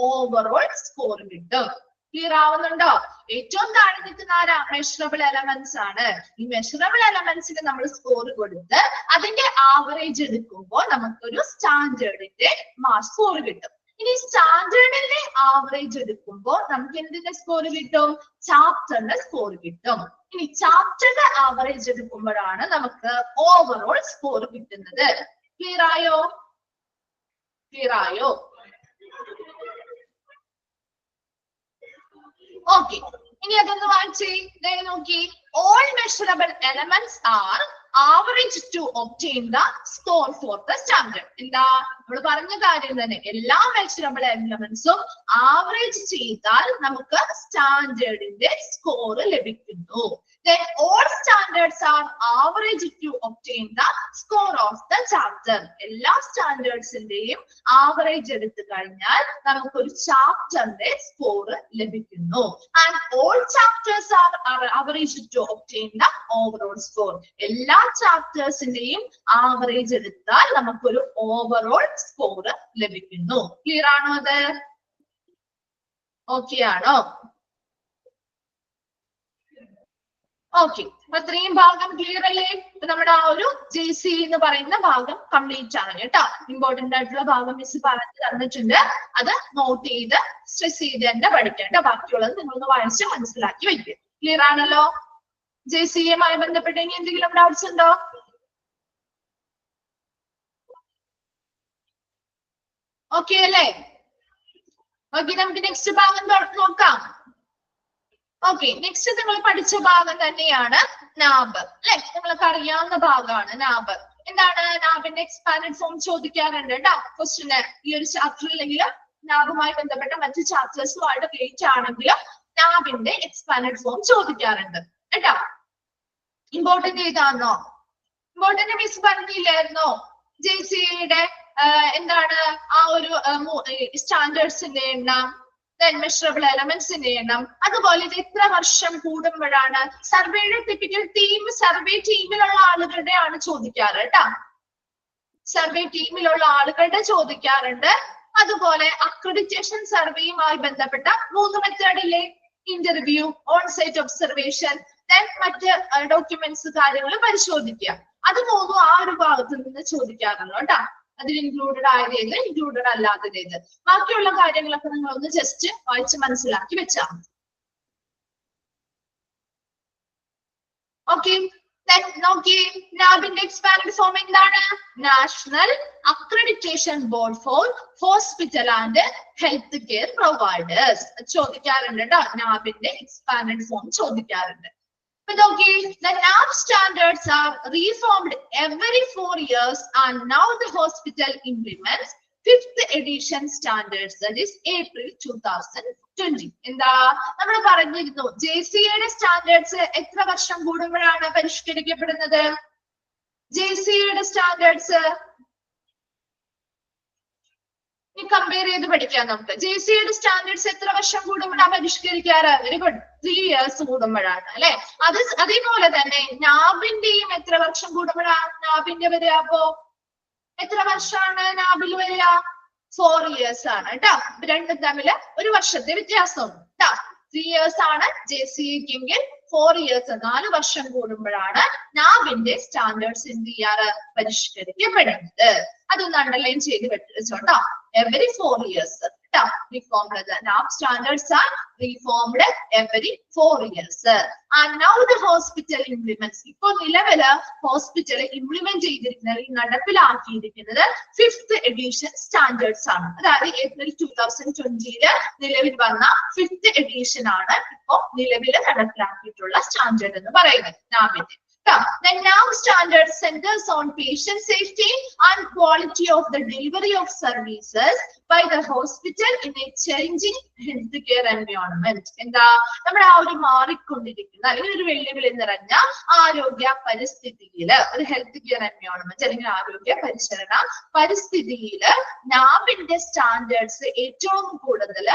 ഓവറോൾ സ്കോർ കിട്ടും. ക്ലിയർ ആവുന്നുണ്ടോ? ഏറ്റവും താഴെ നിൽക്കുന്ന ആരാ? മെഷറബിൾ എലമെന്റ്സ് ആണ്. ഈ മെഷറബിൾ എലമെന്റ്സിന് നമ്മൾ സ്കോർ കൊടുത്ത് അതിന്റെ ആവറേജ് എടുക്കുമ്പോൾ നമുക്കൊരു സ്റ്റാൻഡേർഡിന്റെ സ്കോർ കിട്ടും. ഇനി സ്റ്റാൻഡേർഡിന്റെ ആവറേജ് എടുക്കുമ്പോൾ നമുക്ക് എന്തിന്റെ സ്കോർ കിട്ടും? ചാപ്റ്ററിന്റെ സ്കോർ കിട്ടും. ഇനി ചാപ്റ്ററിന്റെ ആവറേജ് എടുക്കുമ്പോഴാണ് നമുക്ക് ഓവറോൾ സ്കോർ കിട്ടുന്നത്. ക്ലിയർ ആയോ? ക്ലിയർ ആയോ? ഓക്കെ, ഇനി അതൊന്ന് വായിച്ചേ. നോക്കി, all measurable elements are averaged to obtain the score for the standard. എന്താ നമ്മൾ പറഞ്ഞ കാര്യം തന്നെ, എല്ലാ മെഷറബിൾ എലമെന്റ്സും ആവറേജ് ചെയ്താൽ നമുക്ക് സ്റ്റാൻഡേർഡിന്റെ സ്കോർ ലഭിക്കുന്നു. Then all standards are averaged to obtain the score of the chapter. എല്ലാ സ്റ്റാൻഡേർഡ്സിന്റെയും ആവറേജ് എടുത്തു കഴിഞ്ഞാൽ നമുക്കൊരു ചാപ്റ്ററിന്റെ സ്കോർ ലഭിക്കുന്നു. And all chapters are averaged to obtain the overall score. എല്ലാ ചാപ്റ്റേഴ്സിന്റെയും ആവറേജ് എടുത്താൽ നമുക്കൊരു ഓവറോൾ സ്കോർ ലഭിക്കുന്നു. ക്ലിയർ ആണോ? അത് ഓക്കെ ആണോ? ഓക്കെ, അത്രയും ഭാഗം ക്ലിയർ അല്ലേ? നമ്മുടെ ആ ഒരു JC എന്ന് പറയുന്ന ഭാഗം കംപ്ലീറ്റ് ആണ് കേട്ടോ. ഇമ്പോർട്ടന്റ് ആയിട്ടുള്ള ഭാഗം മിസ് പറഞ്ഞു തന്നിട്ടുണ്ട്. അത് നോട്ട് ചെയ്ത് സ്ട്രെസ് ചെയ്ത് തന്നെ പഠിക്കേണ്ട. ബാക്കിയുള്ളത് നിങ്ങളൊന്ന് വായിച്ച് മനസ്സിലാക്കി വയ്ക്കുക. ക്ലിയർ ആണല്ലോ? JCയുമായി ബന്ധപ്പെട്ട് ഇനി എന്തെങ്കിലും ഡൗട്ട്സ് ഉണ്ടോ? ഓക്കെ അല്ലേ? ഓക്കെ, നമുക്ക് നെക്സ്റ്റ് ഭാഗം നോക്കാം. ഓക്കെ, നെക്സ്റ്റ് നിങ്ങൾ പഠിച്ച ഭാഗം തന്നെയാണ് നാബ് അല്ലെ? നിങ്ങൾക്ക് അറിയാവുന്ന ഭാഗമാണ് നാബ്. എന്താണ് നാബിന്റെ എക്സ്പാൻഡഡ് ഫോം? ചോദിക്കാറുണ്ട് കേട്ടോ ക്വസ്റ്റ്യന്. ഈ ഒരു ചാപ്റ്റർ ഇല്ലെങ്കിലും നാബുമായി ബന്ധപ്പെട്ട മറ്റു ചാപ്റ്റേഴ്സുമായിട്ട് റിലേറ്റ് ആണെങ്കിലും നാബിന്റെ എക്സ്പാൻഡഡ് ഫോം ചോദിക്കാറുണ്ട് കേട്ടോ. ഇമ്പോർട്ടന്റ് ഏതാണോ? ഇമ്പോർട്ടന്റ് മിസ് പറഞ്ഞില്ലായിരുന്നോ? JCയുടെ എന്താണ് ആ ഒരു സ്റ്റാൻഡേർഡ്സിന്റെ എണ്ണം, മെഷറബിൾ എലമെന്റ്സിന്റെ എണ്ണം, അതുപോലെ ഇത് എത്ര വർഷം കൂടുമ്പോഴാണ്? സർവേയുടെ ടിപ്പിക്കൽ ടീം, സർവേ ടീമിലുള്ള ആളുകളുടെ ആണ് ചോദിക്കാറ് കേട്ടോ. സർവേ ടീമിലുള്ള ആളുകളുടെ ചോദിക്കാറുണ്ട്. അതുപോലെ അക്രഡിറ്റേഷൻ സർവേയുമായി ബന്ധപ്പെട്ട 3 മെത്തേഡ് ഇല്ലേ? ഇന്റർവ്യൂ, ഓൺ സൈറ്റ് ഒബ്സർവേഷൻ, മറ്റ് ഡോക്യുമെന്റ്സ് കാര്യങ്ങൾ പരിശോധിക്കുക. അത് 3 ആ ഒരു ഭാഗത്ത് നിന്ന് ചോദിക്കാറുള്ളൂ കേട്ടോ. അതിൽ ഇൻക്ലൂഡഡ് ആയതേത്, ഇൻക്ലൂഡഡ് അല്ലാത്തതേത്, ബാക്കിയുള്ള കാര്യങ്ങളൊക്കെ നിങ്ങൾ ഒന്ന് ജസ്റ്റ് വായിച്ച് മനസ്സിലാക്കി വെച്ചാൽ മതി. ഓക്കെ നോക്കിയേ, നാബിന്റെ എക്സ്പാൻഡ് ഫോം എന്താണ്? National accreditation board for hospital and health care providers. ചോദിക്കാറുണ്ട് കേട്ടോ, നാബിന്റെ എക്സ്പാൻഡ് ഫോം ചോദിക്കാറുണ്ട്. Okay, the NAB standards are reformed every 4 years and now the hospital implements 5th edition standards, that is April 2020. എന്താ നമ്മൾ പറഞ്ഞിരുന്നു, JCA standards എത്ര വർഷം കൂടുമ്പോഴാണ് പരിഷ്കരിക്കപ്പെടുന്നത്? JCA standards compare ചെയ്ത് പഠിക്കാം നമുക്ക്. JCA സ്റ്റാൻഡേർഡ്സ് എത്ര വർഷം കൂടുമ്പോഴാണ് പരിഷ്കരിക്കാറ്? വെരി ഗുഡ്, 3 years കൂടുമ്പോഴാണ് അല്ലെ. അതേപോലെ തന്നെ നാബിന്റെയും എത്ര വർഷം കൂടുമ്പോഴാണ് നാബിന്റെ വരിക? അപ്പോ എത്ര വർഷമാണ് നാബിൽ വരിക? 4 years ആണ് കേട്ടോ. രണ്ടും തമ്മിൽ ഒരു വർഷത്തെ വ്യത്യാസമുണ്ട് കേട്ടോ. 3 years ആണ് JCAക്കെങ്കിൽ 4 years 4 വർഷം കൂടുമ്പോഴാണ് നാബിന്റെ സ്റ്റാൻഡേർഡ്സ് എന്ത് ചെയ്യാറ്? പരിഷ്കരിക്കപ്പെടുന്നത്. അതൊന്ന് അണ്ടർലൈൻ ചെയ്ത് വെച്ചോട്ടോ. Every 4 years reformed. The NAB standards are reformed every 4 years. And now the hospital implements. ഇപ്പോ നിലവില് ഹോസ്പിറ്റൽ ഇംപ്ലിമെന്റ് ചെയ്തിരിക്കുന്നത്, നടപ്പിലാക്കിയിരിക്കുന്നത് 5th edition standards ആണ്. അതായത് April 2020 നിലവിൽ വന്ന 5th edition ആണ് ഇപ്പോ നിലവിൽ നടപ്പിലാക്കിയിട്ടുള്ള സ്റ്റാൻഡേർഡ് എന്ന് പറയുന്നത് നാബിന്റെ. The NAB standard centers on patient safety and quality of the delivery of services by the hospital in a changing healthcare environment. എന്താ നമ്മുടെ ആ ഒരു മാറിക്കൊണ്ടിരിക്കുന്ന അല്ലെങ്കിൽ ഒരു വെല്ലുവിളി നിറഞ്ഞ ആരോഗ്യ പരിസ്ഥിതിയില്, ഒരു ഹെൽത്ത് കെയർ എൻവയോൺമെന്റ് അല്ലെങ്കിൽ ആരോഗ്യ പരിചരണ പരിസ്ഥിതിയില് നാബിന്റെ സ്റ്റാൻഡേർഡ്സ് ഏറ്റവും കൂടുതൽ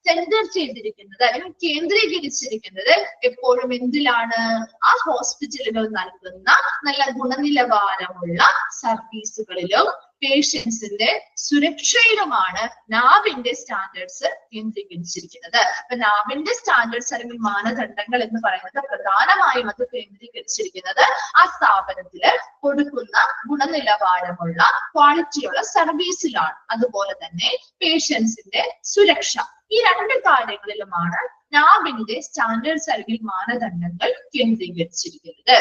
സെന്റർ ചെയ്തിരിക്കുന്നത് അല്ലെങ്കിൽ കേന്ദ്രീകരിച്ചിരിക്കുന്നത് എപ്പോഴും എന്തിലാണ്? ആ ഹോസ്പിറ്റലുകൾ നൽകുന്ന നല്ല ഗുണനിലവാരമുള്ള സർവീസുകളിലും പേഷ്യൻസിന്റെ സുരക്ഷയിലുമാണ് നാബിന്റെ സ്റ്റാൻഡേർഡ്സ് കേന്ദ്രീകരിച്ചിരിക്കുന്നത്. അപ്പൊ നാബിന്റെ സ്റ്റാൻഡേർഡ്സ് അല്ലെങ്കിൽ മാനദണ്ഡങ്ങൾ എന്ന് പറയുന്നത് പ്രധാനമായും അത് കേന്ദ്രീകരിച്ചിരിക്കുന്നത് ആ സ്ഥാപനത്തില് കൊടുക്കുന്ന ഗുണനിലവാരമുള്ള ക്വാളിറ്റിയുള്ള സർവീസിലാണ്. അതുപോലെ തന്നെ പേഷ്യൻസിന്റെ സുരക്ഷ, ഈ രണ്ട് കാര്യങ്ങളിലുമാണ് നാബിന്റെ സ്റ്റാൻഡേർഡ്സ് അല്ലെങ്കിൽ മാനദണ്ഡങ്ങൾ കേന്ദ്രീകരിച്ചിരിക്കുന്നത്.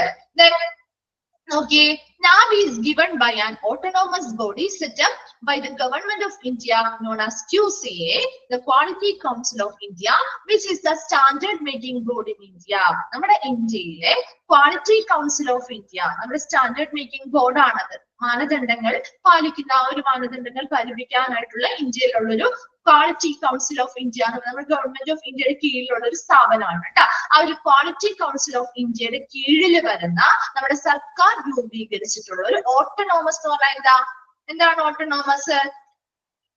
Okay, NAB is given by an autonomous body set up by the Government of India known as QCA, the Quality Council of India, which is the standard making board in India. നമ്മുടെ ഇന്ത്യയിലെ quality council of India നമ്മുടെ standard making board ആണത്. മാനദണ്ഡങ്ങൾ പാലിക്കുന്ന ആ ഒരു മാനദണ്ഡങ്ങൾ പാലിപ്പിക്കാനായിട്ടുള്ള ഇന്ത്യയിലുള്ള ഒരു ക്വാളിറ്റി കൗൺസിൽ ഓഫ് ഇന്ത്യ നമ്മുടെ ഗവൺമെന്റ് ഓഫ് ഇന്ത്യയുടെ കീഴിലുള്ള ഒരു സ്ഥാപനമാണ് കേട്ടോ. ആ ഒരു ക്വാളിറ്റി കൗൺസിൽ ഓഫ് ഇന്ത്യയുടെ കീഴിൽ വരുന്ന നമ്മുടെ സർക്കാർ രൂപീകരിച്ചിട്ടുള്ള ഒരു ഓട്ടോണോമസ് എന്ന് പറഞ്ഞാൽ എന്താണ് ഓട്ടോണോമസ്?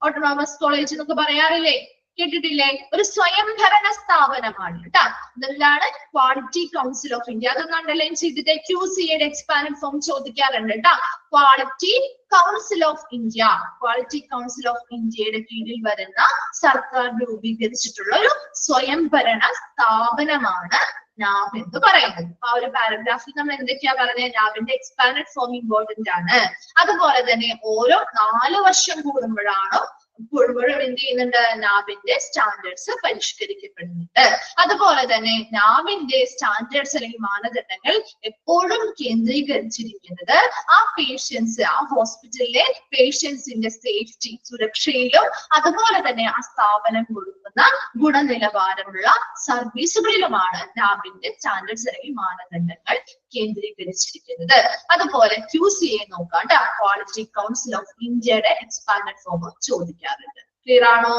ഓട്ടോണോമസ് കോളേജ് എന്നൊക്കെ പറയാറില്ലേ, കേട്ടിട്ടില്ലേ? ഒരു സ്വയംഭരണ സ്ഥാപനമാണ് കേട്ടോ. ഇതെന്താണ്? Quality council of India. അതൊന്ന് അണ്ടർലൈൻ ചെയ്തിട്ട് QCAയുടെ എക്സ്പാൻഡ് ഫോം ചോദിക്കാറുണ്ട് കേട്ടോ. Quality council of India, quality council of ഇന്ത്യയുടെ കീഴിൽ വരുന്ന സർക്കാർ രൂപീകരിച്ചിട്ടുള്ള ഒരു സ്വയംഭരണ സ്ഥാപനമാണ് നാബ് എന്ന് പറയുന്നത്. ആ ഒരു പാരഗ്രാഫിൽ നമ്മൾ എന്തൊക്കെയാ പറഞ്ഞത്? നാബിന്റെ എക്സ്പാൻഡ് ഫോം ഇമ്പോർട്ടന്റ് ആണ്. അതുപോലെ തന്നെ ഓരോ 4 വർഷം കൂടുമ്പോഴാണോ കൂടുമ്പോഴും എന്ത് ചെയ്യുന്നുണ്ട്? നാബിന്റെ സ്റ്റാൻഡേർഡ്സ് പരിഷ്കരിക്കപ്പെടുന്നുണ്ട്. അതുപോലെ തന്നെ നാബിന്റെ സ്റ്റാൻഡേർഡ്സ് അല്ലെങ്കിൽ മാനദണ്ഡങ്ങൾ എപ്പോഴും കേന്ദ്രീകരിച്ചിരിക്കുന്നത് ആ പേഷ്യൻസ്, ആ ഹോസ്പിറ്റലിലെ പേഷ്യൻസിന്റെ സേഫ്റ്റി, സുരക്ഷയിലും അതുപോലെ തന്നെ ആ സ്ഥാപനം കൊടുക്കുന്ന ഗുണനിലവാരമുള്ള സർവീസുകളിലുമാണ് നാബിന്റെ സ്റ്റാൻഡേർഡ്സ് അല്ലെങ്കിൽ മാനദണ്ഡങ്ങൾ കേന്ദ്രീകരിച്ചിരിക്കുന്നത്. അതുപോലെ QCA നോക്കാം കേട്ടോ. ക്വാളിറ്റി കൗൺസിൽ ഓഫ് ഇന്ത്യയുടെ എക്സ്പാൻഡ് ഫോം ചോദിക്കാറുണ്ട്. ക്ലിയർ ആണോ?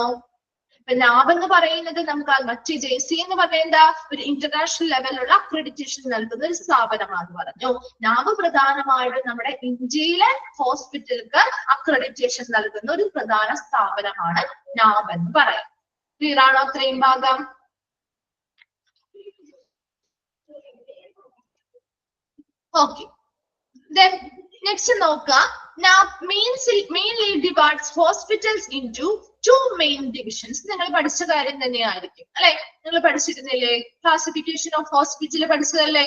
ഇപ്പൊ നാബ് എന്ന് പറയുന്നത് നമുക്ക് മറ്റേ JCA എന്ന് പറയുന്ന ഒരു ഇന്റർനാഷണൽ ലെവലിലുള്ള അക്രഡിറ്റേഷൻ നൽകുന്ന ഒരു സ്ഥാപനമാണെന്ന് പറഞ്ഞു. നാബ് പ്രധാനമായിട്ടും നമ്മുടെ ഇന്ത്യയിലെ ഹോസ്പിറ്റലുകൾക്ക് അക്രഡിറ്റേഷൻ നൽകുന്ന ഒരു പ്രധാന സ്ഥാപനമാണ് നാബ് എന്ന് പറയും. ക്ലിയർ ആണോ അത്രയും ഭാഗം? Okay. Then next നോക്കുക. NAB mainly divides hospitals into 2 main divisions. നിങ്ങൾ പഠിച്ച കാര്യം തന്നെയായിരിക്കും അല്ലെ? നിങ്ങൾ പഠിച്ചിരുന്നില്ലേ? ക്ലാസിഫിക്കേഷൻ ഓഫ് ഹോസ്പിറ്റൽ പഠിച്ചതല്ലേ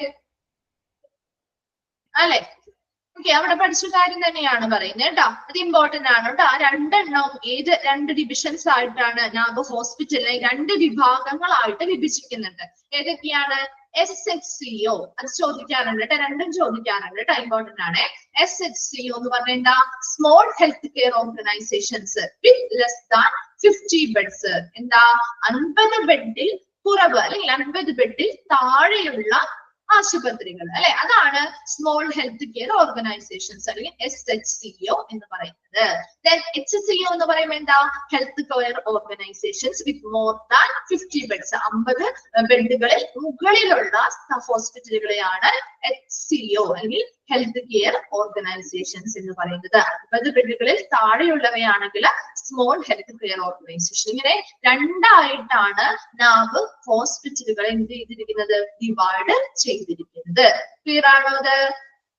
അല്ലെ? ഓക്കെ, അവിടെ പഠിച്ച കാര്യം തന്നെയാണ് പറയുന്നത് കേട്ടോ. അത് ഇമ്പോർട്ടന്റ് ആണ് കേട്ടോ. ആ രണ്ടെണ്ണം ഏത് 2 ഡിവിഷൻസ് ആയിട്ടാണ് നാബ് ഹോസ്പിറ്റലിനെ 2 വിഭാഗങ്ങളായിട്ട് വിഭജിക്കുന്നുണ്ട്. ഏതൊക്കെയാണ്? SHCO അത് ചോദിക്കാറുണ്ട് കേട്ടോ, രണ്ടും ചോദിക്കാറുണ്ട് കേട്ടോ, ഇമ്പോർട്ടന്റ് ആണ്. SHCO എന്ന് പറഞ്ഞാൽ എന്താ? സ്മോൾ ഹെൽത്ത് കെയർ ഓർഗനൈസേഷൻസ് വിത്ത് ലെസ് ദാൻ 50 ബെഡ്സ്. എന്താ? 50 ബെഡിൽ കുറവ് അല്ലെങ്കിൽ 50 ബെഡിൽ താഴെയുള്ള ആശുപത്രികൾ അല്ലെ, അതാണ് സ്മോൾ ഹെൽത്ത് കെയർ ഓർഗനൈസേഷൻസ് അല്ലെങ്കിൽ SHCO എന്ന് പറയുന്നത്. Then HCO എന്ന് പറയുമ്പോൾ എന്താ? Health care organisations with more than 50 beds. 50 ബെഡുകളിൽ മുകളിലുള്ള ഹോസ്പിറ്റലുകളെയാണ് HCO അല്ലെങ്കിൽ ഹെൽത്ത് കെയർ ഓർഗനൈസേഷൻസ് എന്ന് പറയുന്നത്. 50 ബെഡുകളിൽ താഴെയുള്ളവയാണെങ്കിൽ സ്മോൾ ഹെൽത്ത് കെയർ ഓർഗനൈസേഷൻ. ഇങ്ങനെ രണ്ടായിട്ടാണ് നാബ് ഹോസ്പിറ്റലുകൾ എന്ത് ചെയ്തിരിക്കുന്നത്? ഡിവൈഡ് ചെയ്തിരിക്കുന്നത്. ക്ലിയർ ആണോ? അത്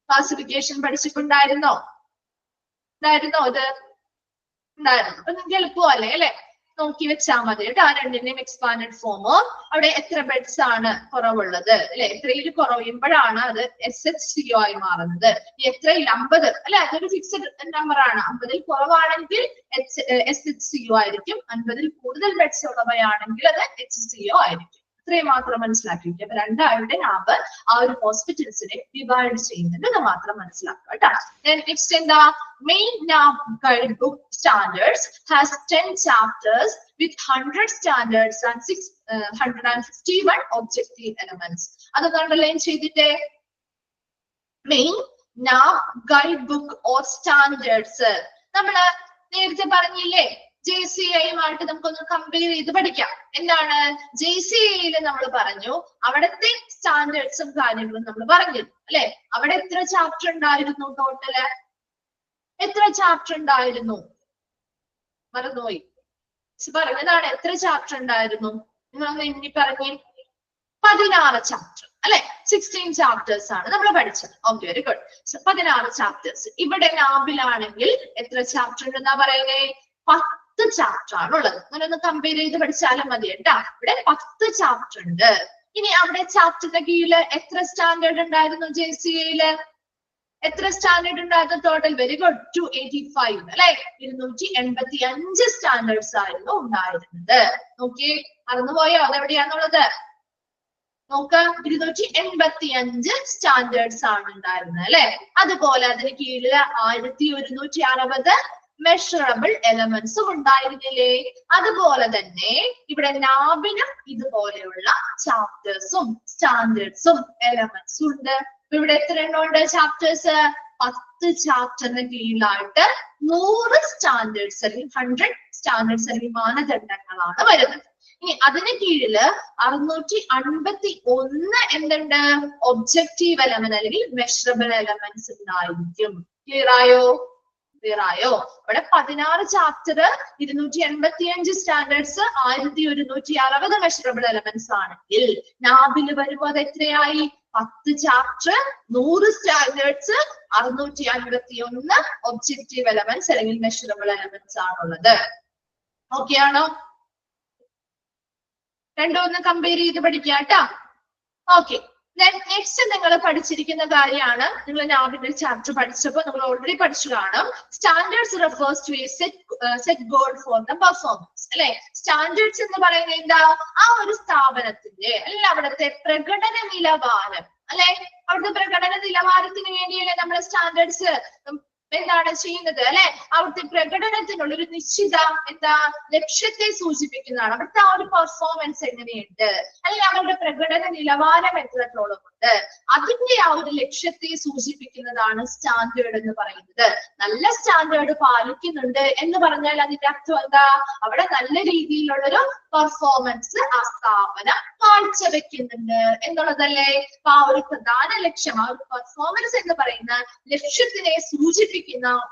ക്ലാസിഫിക്കേഷൻ പഠിച്ചിട്ടുണ്ടായിരുന്നോ? ഉണ്ടായിരുന്നോ? ഇത് ഉണ്ടായിരുന്നു. അപ്പൊ നിങ്ങൾക്ക് എളുപ്പമല്ലേ അല്ലെ? നോക്കി വെച്ചാൽ മതി കേട്ടോ. ആ രണ്ടിന്റെയും എക്സ്പാൻഡഡ് ഫോം. അവിടെ എത്ര ബെഡ്സ് ആണ് കുറവുള്ളത് അല്ലെ, എത്രയിൽ കുറയുമ്പോഴാണ് അത് SHCO ആയി മാറുന്നത്. എത്രയിൽ 50 അല്ലെ, അതൊരു ഫിക്സഡ് നമ്പർ ആണ്. 50ൽ കുറവാണെങ്കിൽ SHCO ആയിരിക്കും, 50ൽ കൂടുതൽ ബെഡ്സ് ഉള്ളവയാണെങ്കിൽ അത് HCO ആയിരിക്കും. ഇത്രയും മാത്രം മനസ്സിലാക്കിയിരിക്കും. അപ്പൊ രണ്ടാളുടെ നാബ് ആ ഒരു ഹോസ്പിറ്റൽസിനെ ഡിവൈഡ് ചെയ്യുന്നുണ്ട് മാത്രം മനസ്സിലാക്കുക കേട്ടോ. നെക്സ്റ്റ് എന്താ? Main നാബ് guide book standards has 10 chapters with 100 standards and 651 objective elements. അതൊക്കെ അണ്ടർലൈൻ ചെയ്തിട്ടേ. Main നാബ് guide book or standards നമ്മള് നേരത്തെ പറഞ്ഞില്ലേ, JCIയുമായിട്ട് നമുക്കൊന്ന് കമ്പയർ ചെയ്ത് പഠിക്കാം. എന്താണ്? JCIയിൽ നമ്മൾ പറഞ്ഞു അവിടത്തെ സ്റ്റാൻഡേർഡ്സും കാര്യങ്ങളും നമ്മൾ പറഞ്ഞു അല്ലെ. അവിടെ എത്ര ചാപ്റ്റർ ഉണ്ടായിരുന്നു? ടോട്ടല് എത്ര ചാപ്റ്റർ ഉണ്ടായിരുന്നു? മറന്നുപോയി. പറഞ്ഞതാണ് എത്ര ചാപ്റ്റർ ഉണ്ടായിരുന്നു? നിങ്ങളൊന്ന് എണ്ണി പറഞ്ഞേ. 16 ചാപ്റ്റർ അല്ലെ. 16 ചാപ്റ്റേഴ്സ് ആണ് നമ്മൾ പഠിച്ചത്. Okay, very good. 16 ചാപ്റ്റേഴ്സ്. ഇവിടെ നാബിലാണെങ്കിൽ എത്ര ചാപ്റ്റർ ഉണ്ടെന്നാ പറയുന്നേ? 10 ചാപ്റ്റർ ആണ് ഉള്ളത്. അങ്ങനെ ഒന്ന് കമ്പയർ ചെയ്ത് പഠിച്ചാലും മതി കേട്ടാ. ഇവിടെ 10 ചാപ്റ്റർ ഉണ്ട്. ഇനി അവിടെ ചാപ്റ്ററിന്റെ കീഴില് എത്ര സ്റ്റാൻഡേർഡ് ഉണ്ടായിരുന്നു? JCIയില് എത്ര സ്റ്റാൻഡേർഡ് ഉണ്ടായിരുന്നു? ടോട്ടൽ വെരി ഗുഡ് 285 അല്ലെ. 285 സ്റ്റാൻഡേർഡ്സ് ആയിരുന്നു ഉണ്ടായിരുന്നത്. നോക്കിയേ, മറന്നുപോയോ അതെവിടെയാന്നുള്ളത്? നോക്ക, 285 സ്റ്റാൻഡേർഡ്സ് ആണ് ഉണ്ടായിരുന്നത് അല്ലെ. അതുപോലെ അതിന് കീഴില് 1160 മെഷറബിൾ എലമെന്റ്സും ഉണ്ടായിരുന്നില്ലേ? അതുപോലെ തന്നെ ഇവിടെ നാബിനും ഇതുപോലെയുള്ള ചാപ്റ്റേഴ്സും സ്റ്റാൻഡേർഡ്സും എലമെന്റ്സും ഉണ്ട്. ഇവിടെ എത്ര എണ്ണമുണ്ട് ചാപ്റ്റേഴ്സ്? 10 ചാപ്റ്ററിന് കീഴിലായിട്ട് 100 സ്റ്റാൻഡേർഡ്സ് അല്ലെങ്കിൽ 100 സ്റ്റാൻഡേർഡ്സ് അല്ലെങ്കിൽ മാനദണ്ഡങ്ങളാണ് വരുന്നത്. ഇനി അതിന് കീഴില് 651 എന്തുണ്ട്? ഒബ്ജക്റ്റീവ് എലമെന്റ് അല്ലെങ്കിൽ മെഷറബിൾ എലമെന്റ്സ് ഉണ്ടായിരിക്കും. ക്ലിയർ ആയോ? ക്ലിയർ ആയോ? ഇവിടെ 16 ചാപ്റ്റർ, 285 സ്റ്റാൻഡേർഡ്സ്, 1160 മെഷറബിൾ എലമെന്റ്സ് ആണെങ്കിൽ നാബില് വരുമ്പോൾ അത് എത്രയായി? 10 ചാപ്റ്റർ, 100 സ്റ്റാൻഡേർഡ്സ്, 651 ഒബ്ജക്റ്റീവ് എലമെന്റ്സ് അല്ലെങ്കിൽ മെഷറബിൾ എലമെന്റ്സ് ആണുള്ളത്. ഓക്കെ ആണോ? രണ്ടും ഒന്ന് കമ്പയർ ചെയ്ത് പഠിക്കാം കേട്ടോ. ഓക്കെ, നെക്സ്റ്റ് നിങ്ങൾ പഠിച്ചിരിക്കുന്ന കാര്യമാണ്. നിങ്ങൾ നാബിന്റെ ചാപ്റ്റർ പഠിച്ചപ്പോൾ നമ്മൾ ഓൾറെഡി പഠിച്ചു കാണും. Standards refers to a set goal for the performance അല്ലെ. സ്റ്റാൻഡേർഡ്സ് എന്ന് പറയുന്നത് എന്താ? ആ ഒരു സ്ഥാപനത്തിന്റെ അല്ലെങ്കിൽ അവിടുത്തെ പ്രകടന നിലവാരം അല്ലെ. അവിടുത്തെ പ്രകടന നിലവാരത്തിന് വേണ്ടിയല്ലേ നമ്മൾ സ്റ്റാൻഡേർഡ്സ് എന്താണ് ചെയ്യുന്നത് അല്ലെ. അവിടുത്തെ പ്രകടനത്തിനുള്ള ഒരു നിശ്ചിത എന്താ ലക്ഷ്യത്തെ സൂചിപ്പിക്കുന്നതാണ്. അവിടുത്തെ ആ ഒരു പെർഫോമൻസ് എങ്ങനെയുണ്ട് അല്ലെങ്കിൽ അവരുടെ പ്രകടന നിലവാരം എത്രത്തോളം ഉണ്ട്, അതിന്റെ ആ ഒരു ലക്ഷ്യത്തെ സൂചിപ്പിക്കുന്നതാണ് സ്റ്റാൻഡേർഡ് എന്ന് പറയുന്നത്. നല്ല സ്റ്റാൻഡേർഡ് പാലിക്കുന്നുണ്ട് എന്ന് പറഞ്ഞാൽ അതിന്റെ അർത്ഥം എന്താ? അവിടെ നല്ല രീതിയിലുള്ളൊരു പെർഫോമൻസ് ആ സ്ഥാപനം കാഴ്ചവെക്കുന്നുണ്ട് എന്നുള്ളതല്ലേ. അപ്പൊ ആ ഒരു പ്രധാന ലക്ഷ്യം, ആ ഒരു പെർഫോമൻസ് എന്ന് പറയുന്ന ലക്ഷ്യത്തിനെ സൂചിപ്പിക്കുന്ന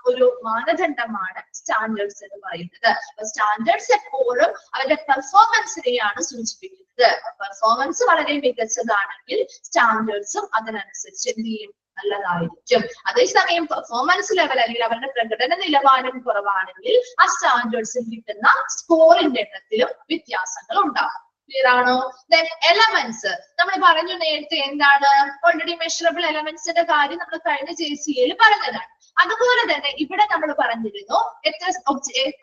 ഒരു മാനദണ്ഡമാണ് സ്റ്റാൻഡേർഡ്സ് എന്ന് പറയുന്നത്. അപ്പൊ സ്റ്റാൻഡേർഡ്സ് എപ്പോഴും അവരുടെ പെർഫോമൻസിനെയാണ് സൂചിപ്പിക്കുന്നത്. പെർഫോമൻസ് വളരെ മികച്ചതാണെങ്കിൽ സ്റ്റാൻഡേർഡ്സും അതിനനുസരിച്ച് എന്ത് ചെയ്യും? നല്ലതായിരിക്കും. അതേസമയം പെർഫോമൻസ് ലെവൽ അല്ലെങ്കിൽ അവരുടെ പ്രകടന നിലവാരം കുറവാണെങ്കിൽ ആ സ്റ്റാൻഡേർഡ്സിൽ കിട്ടുന്ന സ്കോറിന്റെ എണ്ണത്തിലും വ്യത്യാസങ്ങൾ ഉണ്ടാകും. ക്ലിയർ ആണോ? ദെൻ എലമെന്റ്സ് നമ്മൾ പറഞ്ഞു നേരത്തെ എന്താണ്, ഓൾറെഡി മെഷറബിൾ എലമെന്റ്സിന്റെ കാര്യം നമ്മൾ കഴിഞ്ഞ JCA പറഞ്ഞതാണ്. അതുപോലെ തന്നെ ഇവിടെ നമ്മൾ പറഞ്ഞിരുന്നു എത്ര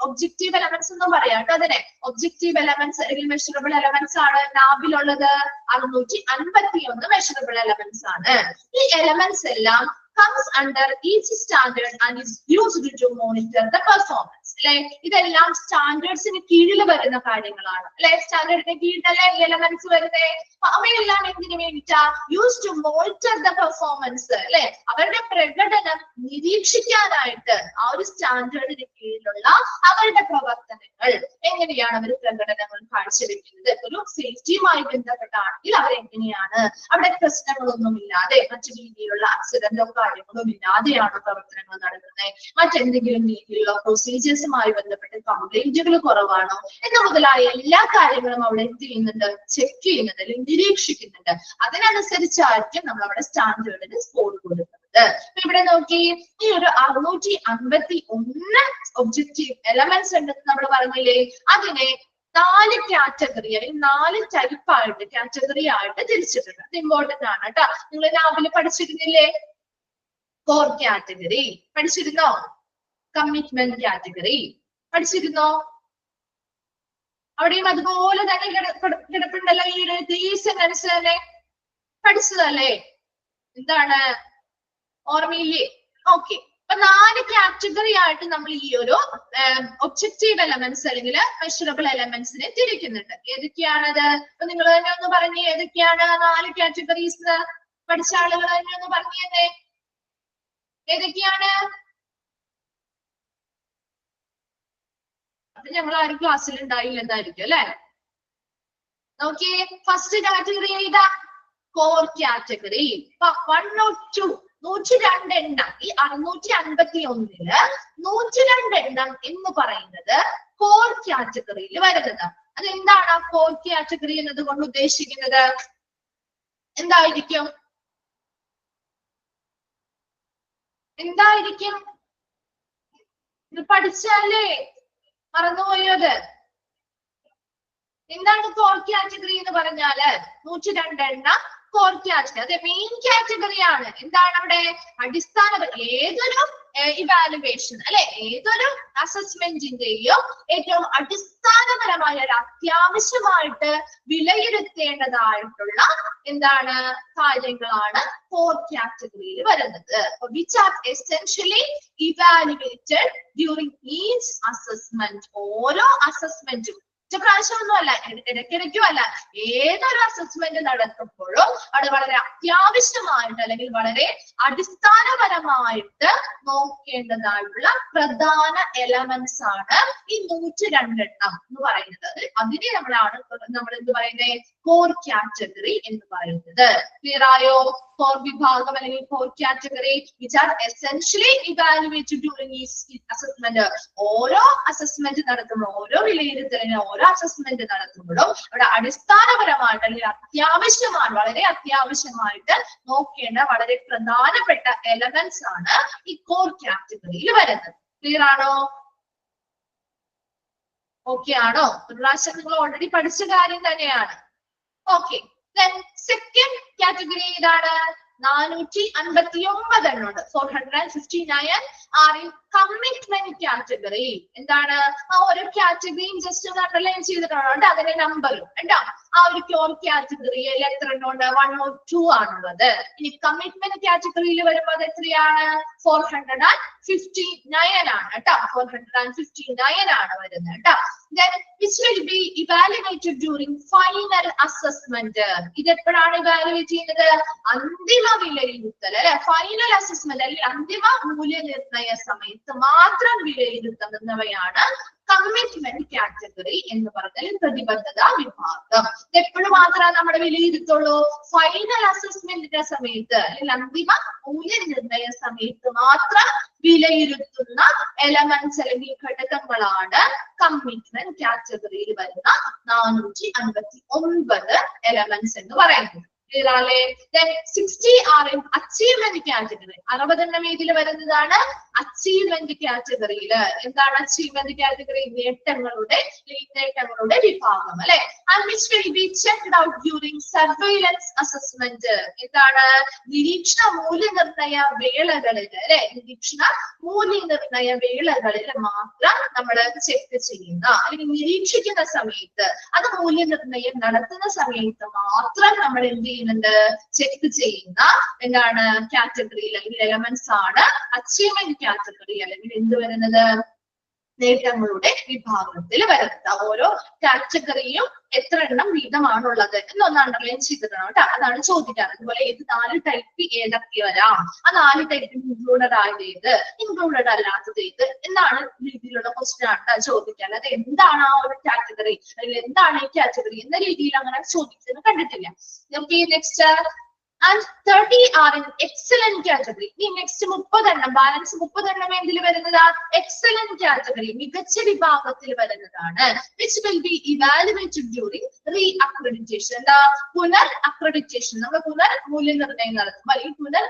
ഒബ്ജക്റ്റീവ് എലമെന്റ്സ് എന്നും പറയാം കേട്ടോ. അതിനെ ഒബ്ജക്റ്റീവ് എലമെന്റ്സ് അല്ലെങ്കിൽ മെഷറബിൾ എലമെന്റ്സ് ആണ് നാബിലുള്ളത് 651 മെഷറബിൾ എലമെന്റ്സ് ആണ്. ഈ എലമെന്റ്സ് എല്ലാം comes under each standard and is used to monitor the performance. അല്ലെ, ഇതെല്ലാം സ്റ്റാൻഡേർഡ്സിന് കീഴിൽ വരുന്ന കാര്യങ്ങളാണ് അല്ലെ. സ്റ്റാൻഡേർഡിന് കീഴിലല്ലേ ഈ എലമെന്റ്സ് വരുന്നേ. അവയെല്ലാം എന്തിനു വേണ്ടിട്ടാ? Use to monitor the performance അല്ലെ, അവരുടെ പ്രകടനം നിരീക്ഷിക്കാനായിട്ട് ആ ഒരു സ്റ്റാൻഡേർഡിന് കീഴിലുള്ള അവരുടെ പ്രവർത്തനങ്ങൾ എങ്ങനെയാണ് അവർ പ്രകടനങ്ങൾ കാഴ്ചവെക്കുന്നത്, ഒരു സേഫ്റ്റിയുമായി ബന്ധപ്പെട്ടാണെങ്കിൽ അവരെങ്ങനെയാണ് അവിടെ പ്രശ്നങ്ങളൊന്നും ഇല്ലാതെ മറ്റു രീതിയിലുള്ള ആക്സിഡന്റോ കാര്യങ്ങളൊന്നും ഇല്ലാതെയാണ് പ്രവർത്തനങ്ങൾ നടക്കുന്നത്, മറ്റെന്തെങ്കിലും രീതിയിലുള്ള പ്രൊസീജിയേഴ്സുമായി ബന്ധപ്പെട്ട് കംപ്ലൈന്റുകൾ കുറവാണോ എന്ന് മുതലായ എല്ലാ കാര്യങ്ങളും അവിടെ എന്ത് ചെയ്യുന്നുണ്ട്, ചെക്ക് ചെയ്യുന്നുണ്ട് അല്ലെങ്കിൽ നിരീക്ഷിക്കുന്നുണ്ട്. അതിനനുസരിച്ചായിരിക്കും നമ്മൾ അവിടെ സ്റ്റാൻഡേർഡിന് സ്കോർ കൊടുക്കുന്നത്. ഇവിടെ നോക്കി, ഈ ഒരു 651 ഒബ്ജക്റ്റീവ് എലമെന്റ്സ് ഉണ്ടെന്ന് നമ്മൾ പറഞ്ഞില്ലേ, അതിനെ 4 കാറ്റഗറി അല്ലെങ്കിൽ 4 ടൈപ്പായിട്ട് കാറ്റഗറി ആയിട്ട് തിരിച്ചിട്ടുണ്ട്. അത് ഇമ്പോർട്ടന്റ് ആണ് കേട്ടോ. നിങ്ങൾ രാവിലെ പഠിച്ചിരുന്നില്ലേ? കോർ കാറ്റഗറി പഠിച്ചിരുന്നോ? കമ്മിറ്റ്മെന്റ് കാറ്റഗറി പഠിച്ചിരുന്നോ? അവിടെയും അതുപോലെ തന്നെ കിടപ്പുണ്ടല്ലോ ഈ സെന്റൻസ് തന്നെ പഠിച്ചതല്ലേ? എന്താണ് ഓർമ്മയില്ലേ? ഓക്കെ, അപ്പൊ 4 കാറ്റഗറി ആയിട്ട് നമ്മൾ ഈ ഒരു ഒബ്ജക്റ്റീവ് എലമെന്റ്സ് അല്ലെങ്കിൽ മെഷറബിൾ എലമെന്റ്സിനെ തിരിക്കുന്നുണ്ട്. ഏതൊക്കെയാണത്? അപ്പൊ നിങ്ങൾ തന്നെ ഒന്ന് പറഞ്ഞേ, ഏതൊക്കെയാണ് 4 കാറ്റഗറീസ്? പഠിച്ച ആളുകൾ തന്നെ ഒന്ന് പറഞ്ഞു തന്നെ, ഏതൊക്കെയാണ്? അത് ഞങ്ങൾ ആരും ക്ലാസ്സിൽ ഉണ്ടായില്ലെന്നായിരിക്കും അല്ലെ. നോക്കിയേ, ഫസ്റ്റ് കാറ്റഗറി ഏതാ? Core category. 102 102 എണ്ണം, ഈ 651 102 എണ്ണം എന്ന് പറയുന്നത് കോർ കാറ്റഗറിയിൽ വരുന്നത്. അതെന്താണ് ആ കോർ കാറ്റഗറി എന്നത് കൊണ്ട് ഉദ്ദേശിക്കുന്നത്? എന്തായിരിക്കും? എന്തായിരിക്കും? ഇത് പഠിച്ചാലേ മറന്നുപോയത്. എന്താണ് കോർ കാറ്റഗറി എന്ന് പറഞ്ഞാല്? 102 എണ്ണം കോർ കാറ്റഗറി. അത് മെയിൻ കാറ്റഗറി ആണ്. എന്താണ് അവിടെ? അടിസ്ഥാന ഏതൊരു ഇവാലുവേഷൻ അല്ലെ, ഏതൊരു അസസ്മെന്റിന്റെയും ഏറ്റവും അടിസ്ഥാനപരമായ ഒരു അത്യാവശ്യമായിട്ട് വിലയിരുത്തേണ്ടതായിട്ടുള്ള എന്താണ് കാര്യങ്ങളാണ് കോർ കാറ്റഗറിയിൽ വരുന്നത്. Which are essentially evaluated during each assessment. ഓരോ അസസ്മെന്റും പ്രാവശ്യമൊന്നും അല്ല, ഇടയ്ക്കിടയ്ക്കും അല്ല, ഏതൊരു അസസ്മെന്റ് നടത്തുമ്പോഴും അവിടെ വളരെ അത്യാവശ്യമായിട്ട് അല്ലെങ്കിൽ വളരെ അടിസ്ഥാനപരമായിട്ട് നോക്കേണ്ടതായിട്ടുള്ള പ്രധാന എലമെന്റ്സ് ആണ് ഈ 102 എണ്ണം എന്ന് പറയുന്നത്. അതിനെ നമ്മൾ എന്ത് പറയുന്നത്? കോർ കാറ്റഗറി എന്ന് പറയുന്നത്. ക്ലിയർ ആയോ? കോർ വിഭാഗം അല്ലെങ്കിൽ core category which are essentially evaluated during each assessment. ഓരോ അസസ്മെന്റ് നടത്തുമ്പോഴും, ഓരോ വിലയിരുത്തലിനും ഓരോ അസസ്മെന്റ് നടത്തുമ്പോഴും അവിടെ അടിസ്ഥാനപരമായിട്ട് അല്ലെങ്കിൽ അത്യാവശ്യമാണ്, വളരെ അത്യാവശ്യമായിട്ട് നോക്കേണ്ട വളരെ പ്രധാനപ്പെട്ട എലമെന്റ്സ് ആണ് ഈ കോർ കാറ്റഗറിയിൽ വരുന്നത്. ക്ലിയർ ആണോ? ഓക്കെ ആണോ? ഒരു പ്രാവശ്യം നിങ്ങൾ ഓൾറെഡി പഠിച്ച കാര്യം തന്നെയാണ്. ഓക്കെ, സെക്കൻഡ് കാറ്റഗറി ഏതാണ്? 459 എണ്ണമുണ്ട്. 459 ആർ ഇൻ കമ്മിറ്റ്മെന്റ് കാറ്റഗറി. എന്താണ്? ആ ഓരോ കാറ്റഗറിയും ജസ്റ്റ് ഒന്ന് അണ്ടർലൈൻ ചെയ്തിട്ടാണ് അതിന്റെ നമ്പറും കേട്ടോ. ആ ഒരു കോർ കാറ്റഗറിയിൽ എത്ര എണ്ണമുണ്ട്? 102 ആണുള്ളത്. ഇനി കമ്മിറ്റ്മെന്റ് കാറ്റഗറിയിൽ വരുമ്പോൾ അത് എത്രയാണ്? 459 ആണ് കേട്ടോ. 459 ആണ് വരുന്നത് കേട്ടോ. Then which will be evaluated during final assessment. ഇത് എപ്പോഴാണ് ഇവാലുവേറ്റ് ചെയ്യുന്നത്? അന്തിമ വിലയിരുത്തൽ അല്ലെ, ഫൈനൽ അസസ്മെന്റ് അല്ലെങ്കിൽ അന്തിമ മൂല്യനിർണയ സമയത്ത് മാത്രം വിലയിരുത്തുന്നവയാണ് കമ്മിറ്റ്മെന്റ് കാറ്റഗറി എന്ന് പറഞ്ഞാൽ പ്രതിബദ്ധത വിഭാഗം. എപ്പോഴും മാത്രമേ നമ്മുടെ വിലയിരുത്തുള്ളൂ? ഫൈനൽ അസസ്മെന്റിന്റെ സമയത്ത് അല്ലെങ്കിൽ അന്തിമ മൂല്യനിർണയ സമയത്ത് മാത്രം വിലയിരുത്തുന്ന എലമെന്റ്സ് അല്ലെങ്കിൽ ഘടകങ്ങളാണ് കമ്മിറ്റ്മെന്റ് കാറ്റഗറിയിൽ വരുന്ന 459 എലമെന്റ്സ് എന്ന് പറയുന്നത്. Then 60 are in achievement category. 60 ഇതിൽ വരുന്നതാണ് അച്ചീവ്മെന്റ് കാറ്റഗറിയിൽ. എന്താണ് അച്ചീവ്മെന്റ് കാറ്റഗറി? നേട്ടങ്ങളുടെ വിഭാഗം അല്ലെ. And which will be checked out during surveillance assessment. എന്താണ്? നിരീക്ഷണ മൂല്യനിർണയ വേളകളിൽ അല്ലെ, നിരീക്ഷണ മൂല്യനിർണയ വേളകളിൽ മാത്രം നമ്മൾ ചെക്ക് ചെയ്യുന്ന അല്ലെങ്കിൽ നിരീക്ഷിക്കുന്ന സമയത്ത്, അത് മൂല്യനിർണയം നടത്തുന്ന സമയത്ത് മാത്രം നമ്മൾ എന്ത് ചെയ്യുന്നുണ്ട്? ചെക്ക് ചെയ്യുന്ന എന്താണ് കാറ്റഗറിയിൽ അല്ലെങ്കിൽ എലമെന്റ്സ് ആണ് അച്ചീവ്മെന്റ് കാറ്റഗറി അല്ലെങ്കിൽ എന്ത് വരുന്നത്? നേട്ടങ്ങളുടെ വിഭാഗത്തിൽ വരുന്നത്. ഓരോ കാറ്റഗറിയും എത്ര എണ്ണം വീതമാണുള്ളത് എന്നൊന്ന് അണ്ടർലൈൻ ചെയ്തിടണം കേട്ടോ. അതാണ് ചോദിക്കാറ്. അതുപോലെ ഏത് 4 ടൈപ്പ് ഏതൊക്കെ വരാം, ആ 4 ടൈപ്പ് ഇൻക്ലൂഡഡ് ആയത് ഏത്, ഇൻക്ലൂഡഡ് അല്ലാത്തത് ഏത് എന്നാണ് രീതിയിലുള്ള ക്വസ്റ്റ്യൻ ആണ് ചോദിക്കാൻ. അത് എന്താണ് ആ ഒരു കാറ്റഗറി അല്ലെങ്കിൽ എന്താണ് ഈ കാറ്റഗറി എന്ന രീതിയിൽ അങ്ങനെ ചോദിച്ചത് കണ്ടിട്ടില്ല. Okay, next. And 30 are in excellent category. ഈ നെക്സ്റ്റ് 30 എണ്ണം, ബാലൻസ് 30 എണ്ണം എന്തിൽ വരുന്നതാ? എക്സലന്റ് കാറ്റഗറി, മികച്ച വിഭാഗത്തിൽ വരുന്നതാണ്. Which will be evaluated during re-accreditation. എന്താ? പുനർ അക്രഡിറ്റേഷൻ. നമ്മൾ പുനർ മൂല്യനിർണ്ണയം നടത്തുമ്പോൾ അല്ലെങ്കിൽ പുനർ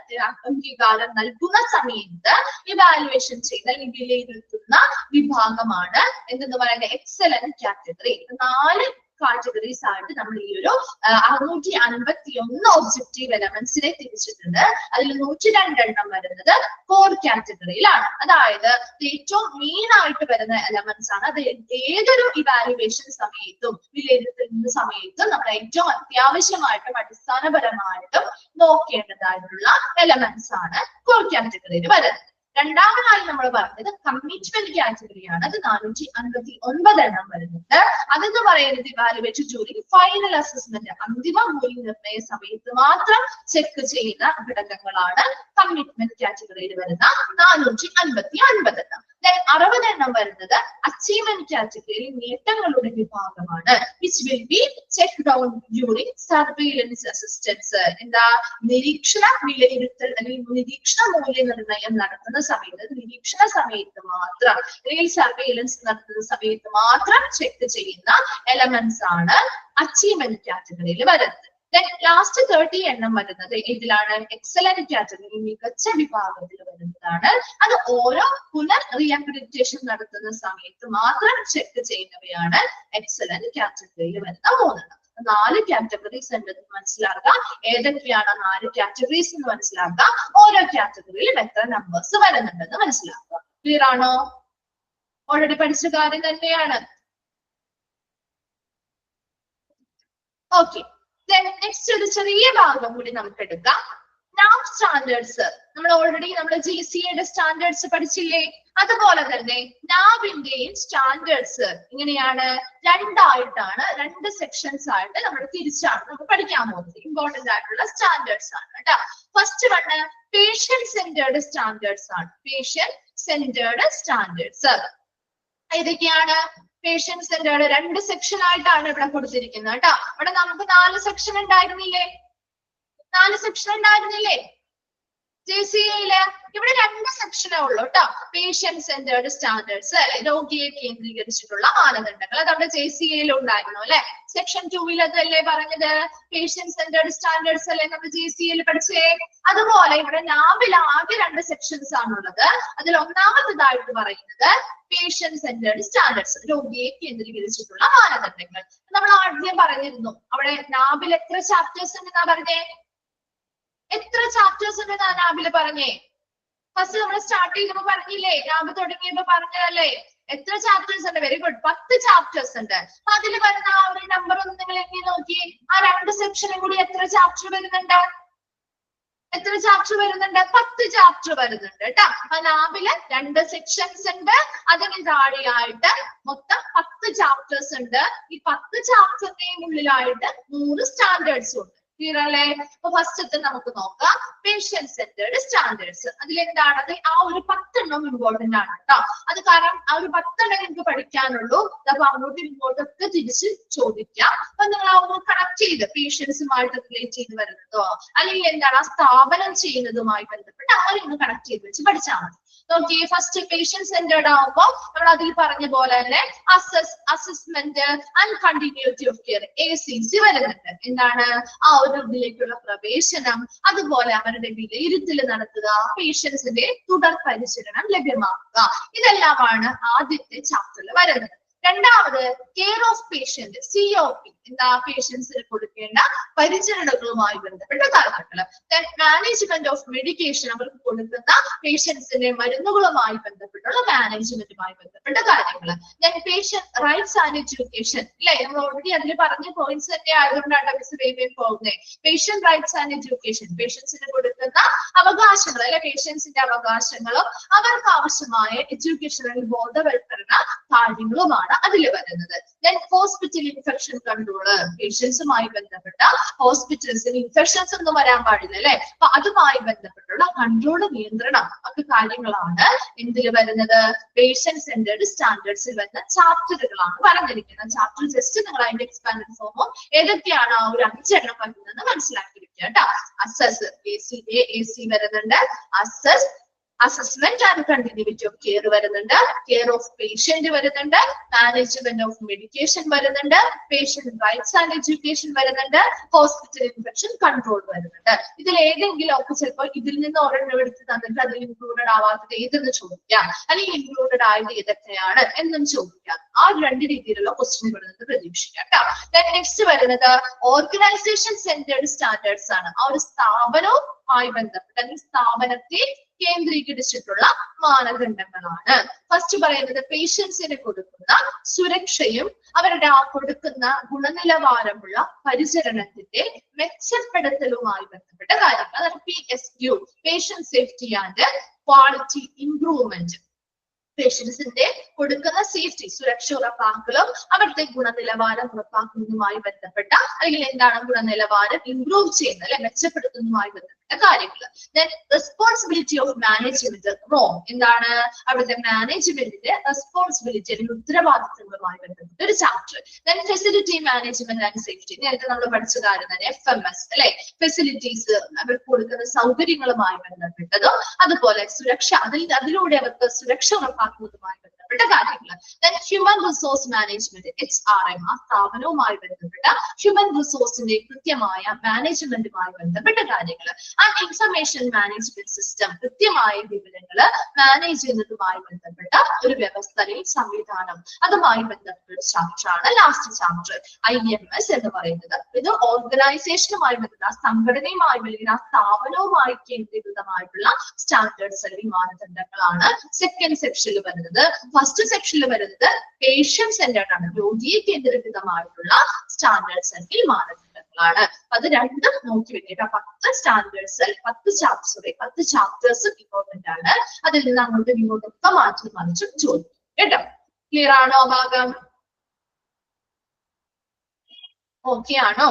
അംഗീകാരം നൽകുന്ന സമയത്ത് ഇവാലുവേഷൻ ചെയ്ത് അല്ലെങ്കിൽ വിലയിരുത്തുന്ന വിഭാഗമാണ് എന്തെന്ന് പറയുന്നത്? Excellent category. 4 കാറ്റഗറീസ് ആയിട്ട് നമ്മൾ ഈ ഒരു 651 ഒബ്ജക്റ്റീവ് എലമെന്റ്സിനെ തിരിച്ചിട്ടുണ്ട്. അതിൽ 102 എണ്ണം വരുന്നത് കോർ കാറ്റഗറിയിലാണ്. അതായത് ഏറ്റവും മെയിൻ ആയിട്ട് വരുന്ന എലമെന്റ്സ് ആണ്. അത് ഏതൊരു ഇവാലുവേഷൻ സമയത്തും വിലയിരുത്തുന്ന സമയത്തും നമ്മൾ ഏറ്റവും അത്യാവശ്യമായിട്ടും അടിസ്ഥാനപരമായിട്ടും നോക്കേണ്ടതായിട്ടുള്ള എലമെന്റ്സ് ആണ് കോർ കാറ്റഗറിയിൽ വരുന്നത്. രണ്ടാമതായി നമ്മൾ പറഞ്ഞത് കമ്മിറ്റ്മെന്റ് കാറ്റഗറിയാണ്. അത് 459 എണ്ണം വരുന്നുണ്ട്. അതെന്ന് പറയുന്നത് ഇവാലുവേറ്റ് ഡ്യൂറിംഗ് ഫൈനൽ അസസ്മെന്റ്, അന്തിമ മൂല്യനിർണ്ണയ സമയത്ത് മാത്രം ചെക്ക് ചെയ്യുന്ന ഘടകങ്ങളാണ് കമ്മിറ്റ്മെന്റ് കാറ്റഗറിയിൽ വരുന്ന 459 എണ്ണം. 60 എണ്ണം വരുന്നത് അച്ചീവ്മെന്റ് കാറ്റഗറിയിൽ നേട്ടങ്ങളുടെ വിഭാഗമാണ്. Which will be check down during surveillance assistance. എന്താ? നിരീക്ഷണ വിലയിരുത്തൽ അല്ലെങ്കിൽ നിരീക്ഷണ മൂല്യനിർണ്ണയം നടത്തുന്ന സമയത്ത്, നിരീക്ഷണ സമയത്ത് മാത്രം അല്ലെങ്കിൽ സർവൈലൻസ് നടത്തുന്ന സമയത്ത് മാത്രം ചെക്ക് ചെയ്യുന്ന എലമെന്റ്സ് ആണ് അച്ചീവ്മെന്റ് കാറ്റഗറിയിൽ വരുന്നത്. ലാസ്റ്റ് 30 എണ്ണം വരുന്നത് ഇതിലാണ്? എക്സലന്റ് കാറ്റഗറി, മികച്ച വിഭാഗത്തിൽ വരുന്നതാണ്. അത് ഓരോ പുനർ റീഅക്രഡിറ്റേഷൻ നടത്തുന്ന സമയത്ത് മാത്രം ചെക്ക് ചെയ്യുന്നവയാണ് എക്സലന്റ് കാറ്റഗറിയിൽ വരുന്ന 3 എണ്ണം. 4 കാറ്റഗറീസ് ഉണ്ടെന്ന് മനസ്സിലാക്കുക. ഏതൊക്കെയാണ് 4 കാറ്റഗറീസ് എന്ന് മനസ്സിലാക്കുക. ഓരോ കാറ്റഗറിയിലും എത്ര നമ്പേഴ്സ് വരുന്നുണ്ടെന്ന് മനസ്സിലാക്കുക. ക്ലിയർ ആണോ? ഓൾറെഡി പഠിച്ച കാര്യം തന്നെയാണ്. ഓക്കെ, നെക്സ്റ്റ് ഒരു ചെറിയ ഭാഗം കൂടി നമുക്ക് എടുക്കാം. NAB standards. നമ്മൾ ഓൾറെഡി GCA സ്റ്റാൻഡേർഡ്സ് പഠിച്ചില്ലേ? അതുപോലെ തന്നെ നാബിന്റെയും സ്റ്റാൻഡേർഡ്സ് ഇങ്ങനെയാണ്, രണ്ടായിട്ടാണ്, 2 സെക്ഷൻസ് ആയിട്ട് നമ്മൾ തിരിച്ചാണ് നമ്മൾ പഠിക്കാൻ പോകുന്നത്. ഇമ്പോർട്ടന്റ് ആയിട്ടുള്ള സ്റ്റാൻഡേർഡ്സ് ആണ് കേട്ടോ. First one patient centred standards ആണ്. പേഷ്യന്റ് സെന്റേർഡ് സ്റ്റാൻഡേർഡ്സ് ഏതൊക്കെയാണ്? പേഷ്യന്റ് സെന്റേർഡ് 2 സെക്ഷൻ ആയിട്ടാണ് ഇവിടെ കൊടുത്തിരിക്കുന്നത് കേട്ടോ. ഇവിടെ നമുക്ക് 4 സെക്ഷൻ ഉണ്ടായിരുന്നില്ലേ? 4 സെക്ഷൻ ഉണ്ടായിരുന്നില്ലേ JCAയില്? ഇവിടെ 2 സെക്ഷനേ ഉള്ളൂ കേട്ടോ. പേഷ്യന്റ് സെന്റേർഡ് സ്റ്റാൻഡേർഡ്സ് അല്ലെ, രോഗിയെ കേന്ദ്രീകരിച്ചിട്ടുള്ള മാനദണ്ഡങ്ങൾ. അത് നമ്മുടെ JCAയിൽ ഉണ്ടായിരുന്നു അല്ലെ. സെക്ഷൻ 2 അതല്ലേ പറഞ്ഞത്? പേഷ്യന്റ് സെന്റേർഡ് സ്റ്റാൻഡേർഡ്സ് അല്ലെ നമ്മൾ JCAയിൽ പഠിച്ചേ. അതുപോലെ ഇവിടെ നാബിൽ ആകെ 2 സെക്ഷൻസ് ആണുള്ളത്. അതിൽ ഒന്നാമത്തേതായിട്ട് പറയുന്നത് പേഷ്യന്റ് സെന്റേർഡ് സ്റ്റാൻഡേർഡ്സ്, രോഗിയെ കേന്ദ്രീകരിച്ചിട്ടുള്ള മാനദണ്ഡങ്ങൾ. നമ്മൾ ആദ്യം പറഞ്ഞിരുന്നു അവിടെ നാബിൽ എത്ര ചാപ്റ്റേഴ്സ് ഉണ്ടെന്നാ പറഞ്ഞേ? എത്ര ചാപ്റ്റേഴ്സ് ഉണ്ടെന്നാ നാബില് പറഞ്ഞേ? ഫസ്റ്റ് നമ്മൾ സ്റ്റാർട്ട് ചെയ്തപ്പോ പറഞ്ഞില്ലേ? നാബ് തുടങ്ങിയപ്പോ പറഞ്ഞതല്ലേ? എത്ര ചാപ്റ്റേഴ്സ് ഉണ്ട്? വെരി ഗുഡ്, 10 ചാപ്റ്റേഴ്സ് ഉണ്ട്. അതിൽ വരുന്ന ആ ഒരു നമ്പർ ഒന്ന് നിങ്ങൾ എങ്ങനെ നോക്കി? ആ 2 സെക്ഷനും കൂടി എത്ര ചാപ്റ്റർ വരുന്നുണ്ട്? എത്ര ചാപ്റ്റർ വരുന്നുണ്ട്? 10 ചാപ്റ്റർ വരുന്നുണ്ട് കേട്ടോ. നാബില് 2 സെക്ഷൻസ് ഉണ്ട്. അതിന് താഴെയായിട്ട് മൊത്തം 10 ചാപ്റ്റേഴ്സ് ഉണ്ട്. ഈ 10 ചാപ്റ്ററിന്റെയും ഉള്ളിലായിട്ട് 100 സ്റ്റാൻഡേർഡ്സും ഉണ്ട്. ക്ലിയർ അല്ലേ? അപ്പൊ ഫസ്റ്റ് നമുക്ക് നോക്കാം പേഷ്യന്റ് സെന്റേർഡ് സ്റ്റാൻഡേർഡ്സ്. അതിലെന്താണ്? ആ ഒരു 10 എണ്ണം ഇമ്പോർട്ടന്റ് ആണ് കേട്ടോ. അത് കാരണം ആ ഒരു 10 എണ്ണം നിങ്ങൾക്ക് പഠിക്കാനുള്ളൂ. അപ്പൊ അങ്ങോട്ടും ഇങ്ങോട്ടൊക്കെ തിരിച്ച് ചോദിക്കാം. അപ്പൊ നിങ്ങൾ ഒന്ന് കണക്ട് ചെയ്ത് പേഷ്യൻസുമായിട്ട് റിലേറ്റ് ചെയ്ത് വരുന്നതോ അല്ലെങ്കിൽ എന്താണ് ആ സ്ഥാപനം ചെയ്യുന്നതുമായി ബന്ധപ്പെട്ട് അങ്ങനെ ഒന്ന് കണക്ട് ചെയ്ത് വെച്ച് പഠിച്ചാൽ മതി. നോക്കിയേ ഫസ്റ്റ് പേഷ്യന്റ് സെന്റേർഡ് ആവുമ്പോ നമ്മൾ അതിൽ പറഞ്ഞ പോലെ തന്നെ assessment and continuity of care ACC വരുന്നുണ്ട്. എന്താണ് ആ ഒരു ഇതിലേക്കുള്ള പ്രവേശനം, അതുപോലെ അവരുടെ വിലയിരുത്തൽ നടത്തുക, പേഷ്യൻസിന്റെ തുടർ പരിചരണം ലഭ്യമാക്കുക. ഇതെല്ലാമാണ് ആദ്യത്തെ ചാപ്റ്ററിൽ വരുന്നത്. രണ്ടാമത് കെയർ ഓഫ് പേഷ്യന്റ് COP, എന്താ പേഷ്യൻസിന് കൊടുക്കേണ്ട പരിചരണങ്ങളുമായി ബന്ധപ്പെട്ട കാര്യങ്ങൾ. മാനേജ്മെന്റ് ഓഫ് മെഡിക്കേഷൻ, അവർക്ക് കൊടുക്കുന്ന പേഷ്യൻസിന്റെ മരുന്നുകളുമായി ബന്ധപ്പെട്ടുള്ള മാനേജ്മെന്റുമായി ബന്ധപ്പെട്ട കാര്യങ്ങൾ. പേഷ്യന്റ് റൈറ്റ്സ് ആൻഡ് എഡ്യൂക്കേഷൻ, അല്ലെ നമ്മൾ ഓൾറെഡി അതിൽ പറഞ്ഞ പോയിന്റ്സ് തന്നെ ആയതുകൊണ്ടാണ് മിസ് വേഗം പോകുന്നത്. പേഷ്യന്റ് റൈറ്റ്സ് ആൻഡ് എഡ്യൂക്കേഷൻ, പേഷ്യൻസിന് കൊടുക്കുന്ന അവകാശങ്ങൾ, അല്ലെ പേഷ്യൻസിന്റെ അവകാശങ്ങളും അവർക്ക് ആവശ്യമായ എഡ്യൂക്കേഷണൽ ബോധവൽക്കരണ കാര്യങ്ങളുമാണ് അതിൽ വരുന്നത്. ഹോസ്പിറ്റൽ ഇൻഫെക്ഷൻ കൺട്രോള്, പേഷ്യൻസുമായി ബന്ധപ്പെട്ട ഹോസ്പിറ്റൽസിൽ ഇൻഫെക്ഷൻസ് ഒന്നും വരാൻ പാടില്ല, അല്ലെ അപ്പൊ അതുമായി ബന്ധപ്പെട്ടുള്ള കൺട്രോള്, നിയന്ത്രണം ഒക്കെ കാര്യങ്ങളാണ് എന്തിൽ വരുന്നത്, പേഷ്യന്റ് സെന്റേർഡ് സ്റ്റാൻഡേർഡ്സിൽ വരുന്ന ചാപ്റ്ററുകളാണ് പറഞ്ഞിരിക്കുന്നത്. ചാപ്റ്റർ ജസ്റ്റ് നിങ്ങൾ അതിന്റെ എക്സ്പാൻഡ് ഫോമും ഏതൊക്കെയാണ് ആ ഒരു 5 എണ്ണം വരുന്നതെന്ന് മനസ്സിലാക്കിയിരിക്കുക കേട്ടോ. അസസ് AC വരുന്നുണ്ട്, assessment and continuity of care വരുന്നുണ്ട്, കെയർ ഓഫ് പേഷ്യന്റ് വരുന്നുണ്ട്, മാനേജ്മെന്റ് ഓഫ് മെഡിക്കേഷൻ വരുന്നുണ്ട്, പേഷ്യന്റ് റൈറ്റ്സ് ആൻഡ് എഡ്യൂക്കേഷൻ വരുന്നുണ്ട്, ഹോസ്പിറ്റൽ ഇൻഫെക്ഷൻ കൺട്രോൾ വരുന്നുണ്ട്. ഇതിൽ ഏതെങ്കിലും ഒക്കെ ചിലപ്പോൾ ഇതിൽ നിന്ന് ഒരെണ്ണം എടുത്ത് തന്നിട്ട് അതിൽ ഇൻക്ലൂഡഡ് ആവാത്തത് ഏതെന്ന് ചോദിക്കാം, അല്ലെങ്കിൽ ഇൻക്ലൂഡഡ് ആയത് ഏതൊക്കെയാണ് എന്നും ചോദിക്കാം. ആ 2 രീതിയിലുള്ള ക്വസ്റ്റ്യൻ വരുന്നത് പ്രതീക്ഷിക്കാം കേട്ടോ. നെക്സ്റ്റ് വരുന്നത് ഓർഗനൈസേഷൻ സെന്റേർഡ് സ്റ്റാൻഡേർഡ്സ് ആണ്. ആ ഒരു സ്ഥാപനവുമായി ബന്ധപ്പെട്ട് അല്ലെങ്കിൽ സ്ഥാപനത്തെ കേന്ദ്രീകരിച്ചിട്ടുള്ള മാനദണ്ഡങ്ങളാണ്. ഫസ്റ്റ് പറയുന്നത് പേഷ്യൻസിന് കൊടുക്കുന്ന സുരക്ഷയും അവരുടെ ആ കൊടുക്കുന്ന ഗുണനിലവാരമുള്ള പരിചരണത്തിന്റെ മെച്ചപ്പെടുത്തലുമായി ബന്ധപ്പെട്ട കാര്യങ്ങൾ. അതാണ് PSQ, patient safety and quality improvement. പേഷ്യൻസിന്റെ കൊടുക്കുന്ന സേഫ്റ്റി, സുരക്ഷ ഉറപ്പാക്കലും അവരുടെ ഗുണനിലവാരം ഉറപ്പാക്കുന്നതുമായി ബന്ധപ്പെട്ട, അല്ലെങ്കിൽ എന്താണ് ഗുണനിലവാരം ഇംപ്രൂവ് ചെയ്യുന്നത്, അല്ലെ മെച്ചപ്പെടുത്തുന്നതുമായി ബന്ധപ്പെട്ട കാര്യങ്ങൾ. റെസ്പോൺസിബിലിറ്റി ഓഫ് മാനേജ്മെന്റ് എന്താണ് അവിടുത്തെ മാനേജ്മെന്റിന്റെ റെസ്പോൺസിബിലിറ്റി അല്ലെങ്കിൽ ഉത്തരവാദിത്തങ്ങളുമായി ബന്ധപ്പെട്ട ഒരു chapter. Facility management and safety, നേരത്തെ നമ്മൾ പഠിച്ച കാര്യം തന്നെ FMS, അല്ലെ ഫെസിലിറ്റീസ്, അവർക്ക് കൊടുക്കുന്ന സൗകര്യങ്ങളുമായി ബന്ധപ്പെട്ടതും അതുപോലെ സുരക്ഷ, അതിലൂടെ അവർക്ക് സുരക്ഷ ഉറപ്പാക്കുന്നതുമായി ബന്ധപ്പെട്ട കാര്യങ്ങൾ. ഹ്യൂമൻ റിസോഴ്സ് മാനേജ്മെന്റ് HRM, ആ സ്ഥാപനവുമായി ബന്ധപ്പെട്ട ഹ്യൂമൻ റിസോഴ്സിന്റെ കൃത്യമായ മാനേജ്മെന്റുമായി ബന്ധപ്പെട്ട കാര്യങ്ങൾ. ആൻഡ് ഇൻഫർമേഷൻ മാനേജ്മെന്റ് സിസ്റ്റം, കൃത്യമായ വിവരങ്ങൾ മാനേജ് ചെയ്യുന്നതുമായി ബന്ധപ്പെട്ട ഒരു വ്യവസ്ഥ അല്ലെങ്കിൽ സംവിധാനം, അതുമായി ബന്ധപ്പെട്ട ചാപ്റ്റർ ആണ് ലാസ്റ്റ് ചാപ്റ്റർ IMS എന്ന് പറയുന്നത്. ഇത് ഓർഗനൈസേഷനുമായി ബന്ധപ്പെട്ട സംഘടനയുമായി അല്ലെങ്കിൽ ആ സ്ഥാപനവുമായി കേന്ദ്രീകൃതമായിട്ടുള്ള സ്റ്റാൻഡേർഡ്സ് അല്ലെങ്കിൽ മാനദണ്ഡങ്ങളാണ് സെക്കൻഡ് സെക്ഷനിൽ വരുന്നത്. ഫസ്റ്റ് സെക്ഷനിൽ വരുന്നത് പേഷ്യന്റ് സെന്റേർഡ് ആണ്, രോഗിയെ കേന്ദ്രീകൃതമായിട്ടുള്ള സ്റ്റാൻഡേർഡ്സ് അല്ലെങ്കിൽ മാനദണ്ഡങ്ങളാണ്. അത് രണ്ടും നോക്കി വെക്കുക. 10 സ്റ്റാൻഡേർഡ്സ് അല്ലെങ്കിൽ 10 ചാപ്റ്റേഴ്സ് ഇമ്പോർട്ടന്റ് ആണ്. അതിൽ നിന്ന് അങ്ങോട്ട് ഇങ്ങോട്ടൊക്കെ മാറ്റി മറിച്ചും ചോദിക്കും കേട്ടോ. ക്ലിയർ ആണോ ഭാഗം? ഓക്കെ ആണോ?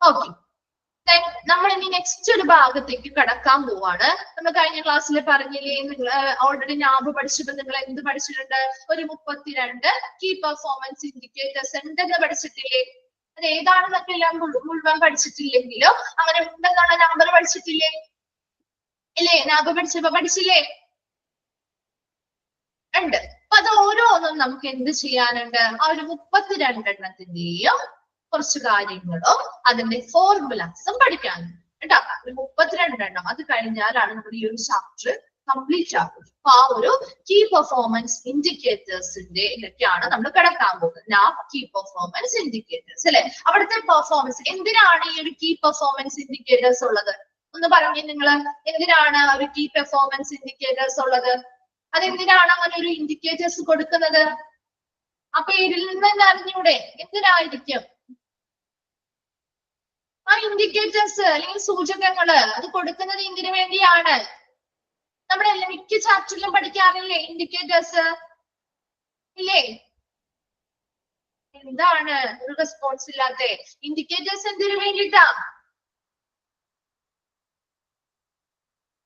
ഓക്കെ, നമ്മൾ ഇനി നെക്സ്റ്റ് ഒരു ഭാഗത്തേക്ക് കടക്കാൻ പോവാണ്. നമ്മൾ കഴിഞ്ഞ ക്ലാസ്സിൽ പറഞ്ഞില്ലേ, നിങ്ങൾ ഓൾറെഡി നാബ് പഠിച്ചപ്പോൾ നിങ്ങൾ എന്ത് പഠിച്ചിട്ടുണ്ട്? ഒരു 32 കീ പെർഫോമൻസ് ഇൻഡിക്കേറ്റേഴ്സ് ഉണ്ടെന്ന് പഠിച്ചിട്ടില്ലേ? അത് ഏതാണെന്നൊക്കെ എല്ലാം മുഴുവൻ പഠിച്ചിട്ടില്ലെങ്കിലും അങ്ങനെ ഉണ്ടെന്നുള്ള നമ്പർ പഠിച്ചിട്ടില്ലേ? ഇല്ലേ? നാബ് പഠിച്ചപ്പോ പഠിച്ചില്ലേ? ഉണ്ട്. അപ്പൊ അത് ഓരോന്നും നമുക്ക് എന്ത് ചെയ്യാനുണ്ട്? ആ ഒരു 32 എണ്ണത്തിന്റെയും കുറച്ച് കാര്യങ്ങളും അതിന്റെ ഫോർമുലാസും പഠിക്കാനുണ്ട് കേട്ടോ. 32 എണ്ണം. അത് കഴിഞ്ഞാലാണ് നമ്മുടെ ഈ ഒരു ചാപ്റ്റർ കംപ്ലീറ്റ് ആകുന്നത്. അപ്പൊ ആ ഒരു കീ പെർഫോമൻസ് ഇൻഡിക്കേറ്റേഴ്സിന്റെ ഇതൊക്കെയാണ് നമ്മൾ കിടക്കാൻ പോകുന്നത്. നാബ് കീ പെർഫോമൻസ് ഇൻഡിക്കേറ്റേഴ്സ്, അല്ലെ? അവിടുത്തെ പെർഫോമൻസ് എന്തിനാണ് ഈ ഒരു കീ പെർഫോമൻസ് ഇൻഡിക്കേറ്റേഴ്സ് ഉള്ളത്? ഒന്ന് പറഞ്ഞേ നിങ്ങൾ, എന്തിനാണ് ഒരു കീ പെർഫോമൻസ് ഇൻഡിക്കേറ്റേഴ്സ് ഉള്ളത്? അതെന്തിനാണ് അങ്ങനെ ഒരു ഇൻഡിക്കേറ്റേഴ്സ് കൊടുക്കുന്നത്? ആ പേരിൽ നിന്ന് തന്നെ അറിഞ്ഞൂടെ എന്തിനായിരിക്കും ആ ഇൻഡിക്കേറ്റേഴ്സ് അല്ലെങ്കിൽ സൂചകങ്ങള്? അത് കൊടുക്കുന്നത് എന്തിനു വേണ്ടിയാണ്? നമ്മുടെ മിക്ക ചാപ്റ്ററിലും പഠിക്കാറില്ലേ ഇൻഡിക്കേറ്റേഴ്സ്? ഇല്ലേ? എന്താണ് ഒരു റെസ്പോൺസ് ഇല്ലാത്ത? ഇൻഡിക്കേറ്റേഴ്സ് എന്തിനു വേണ്ടിട്ടാ?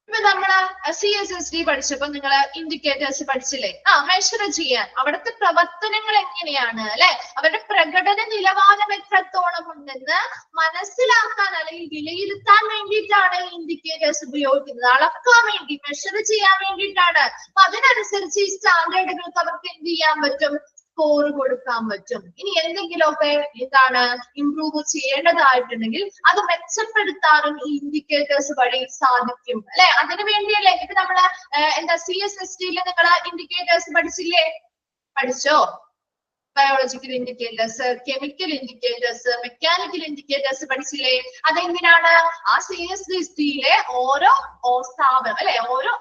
ഇപ്പൊ നമ്മള് CSSD പഠിച്ചപ്പോ നിങ്ങൾ ഇൻഡിക്കേറ്റേഴ്സ് പഠിച്ചില്ലേ? മെഷർ ചെയ്യാൻ അവിടുത്തെ പ്രവർത്തനങ്ങൾ എങ്ങനെയാണ് അല്ലെ, അവരുടെ പ്രകടന നിലവാരം എത്രത്തോളം ഉണ്ടെന്ന് മനസ്സിലാക്കാൻ അല്ലെങ്കിൽ വിലയിരുത്താൻ വേണ്ടിയിട്ടാണ് ഇൻഡിക്കേറ്റേഴ്സ് ഉപയോഗിക്കുന്നത്. അളക്കാൻ വേണ്ടി, മെഷർ ചെയ്യാൻ വേണ്ടിയിട്ടാണ്. അപ്പൊ അതിനനുസരിച്ച് ഈ സ്റ്റാൻഡേർഡുകൾക്ക് അവർക്ക് എന്ത് ചെയ്യാൻ പറ്റും? സ്കോർ കൊടുക്കാൻ പറ്റും. ഇനി എന്തെങ്കിലുമൊക്കെ എന്താണ് ഇംപ്രൂവ് ചെയ്യേണ്ടതായിട്ടുണ്ടെങ്കിൽ അത് മെച്ചപ്പെടുത്താനും ഈ ഇൻഡിക്കേറ്റേഴ്സ് വഴി സാധിക്കും അല്ലെ. അതിനു വേണ്ടിയല്ലേ ഇപ്പൊ നമ്മള് CSSD നിങ്ങൾ ഇൻഡിക്കേറ്റേഴ്സ് പഠിച്ചില്ലേ? പഠിച്ചോ? Biological indicators, chemical indicators, mechanical indicators പഠിച്ചില്ലേ? അതെന്തിനാണ്? ആ CSSD-യിലെ ഓരോ സ്ഥാപനം അല്ലെ, ഓരോ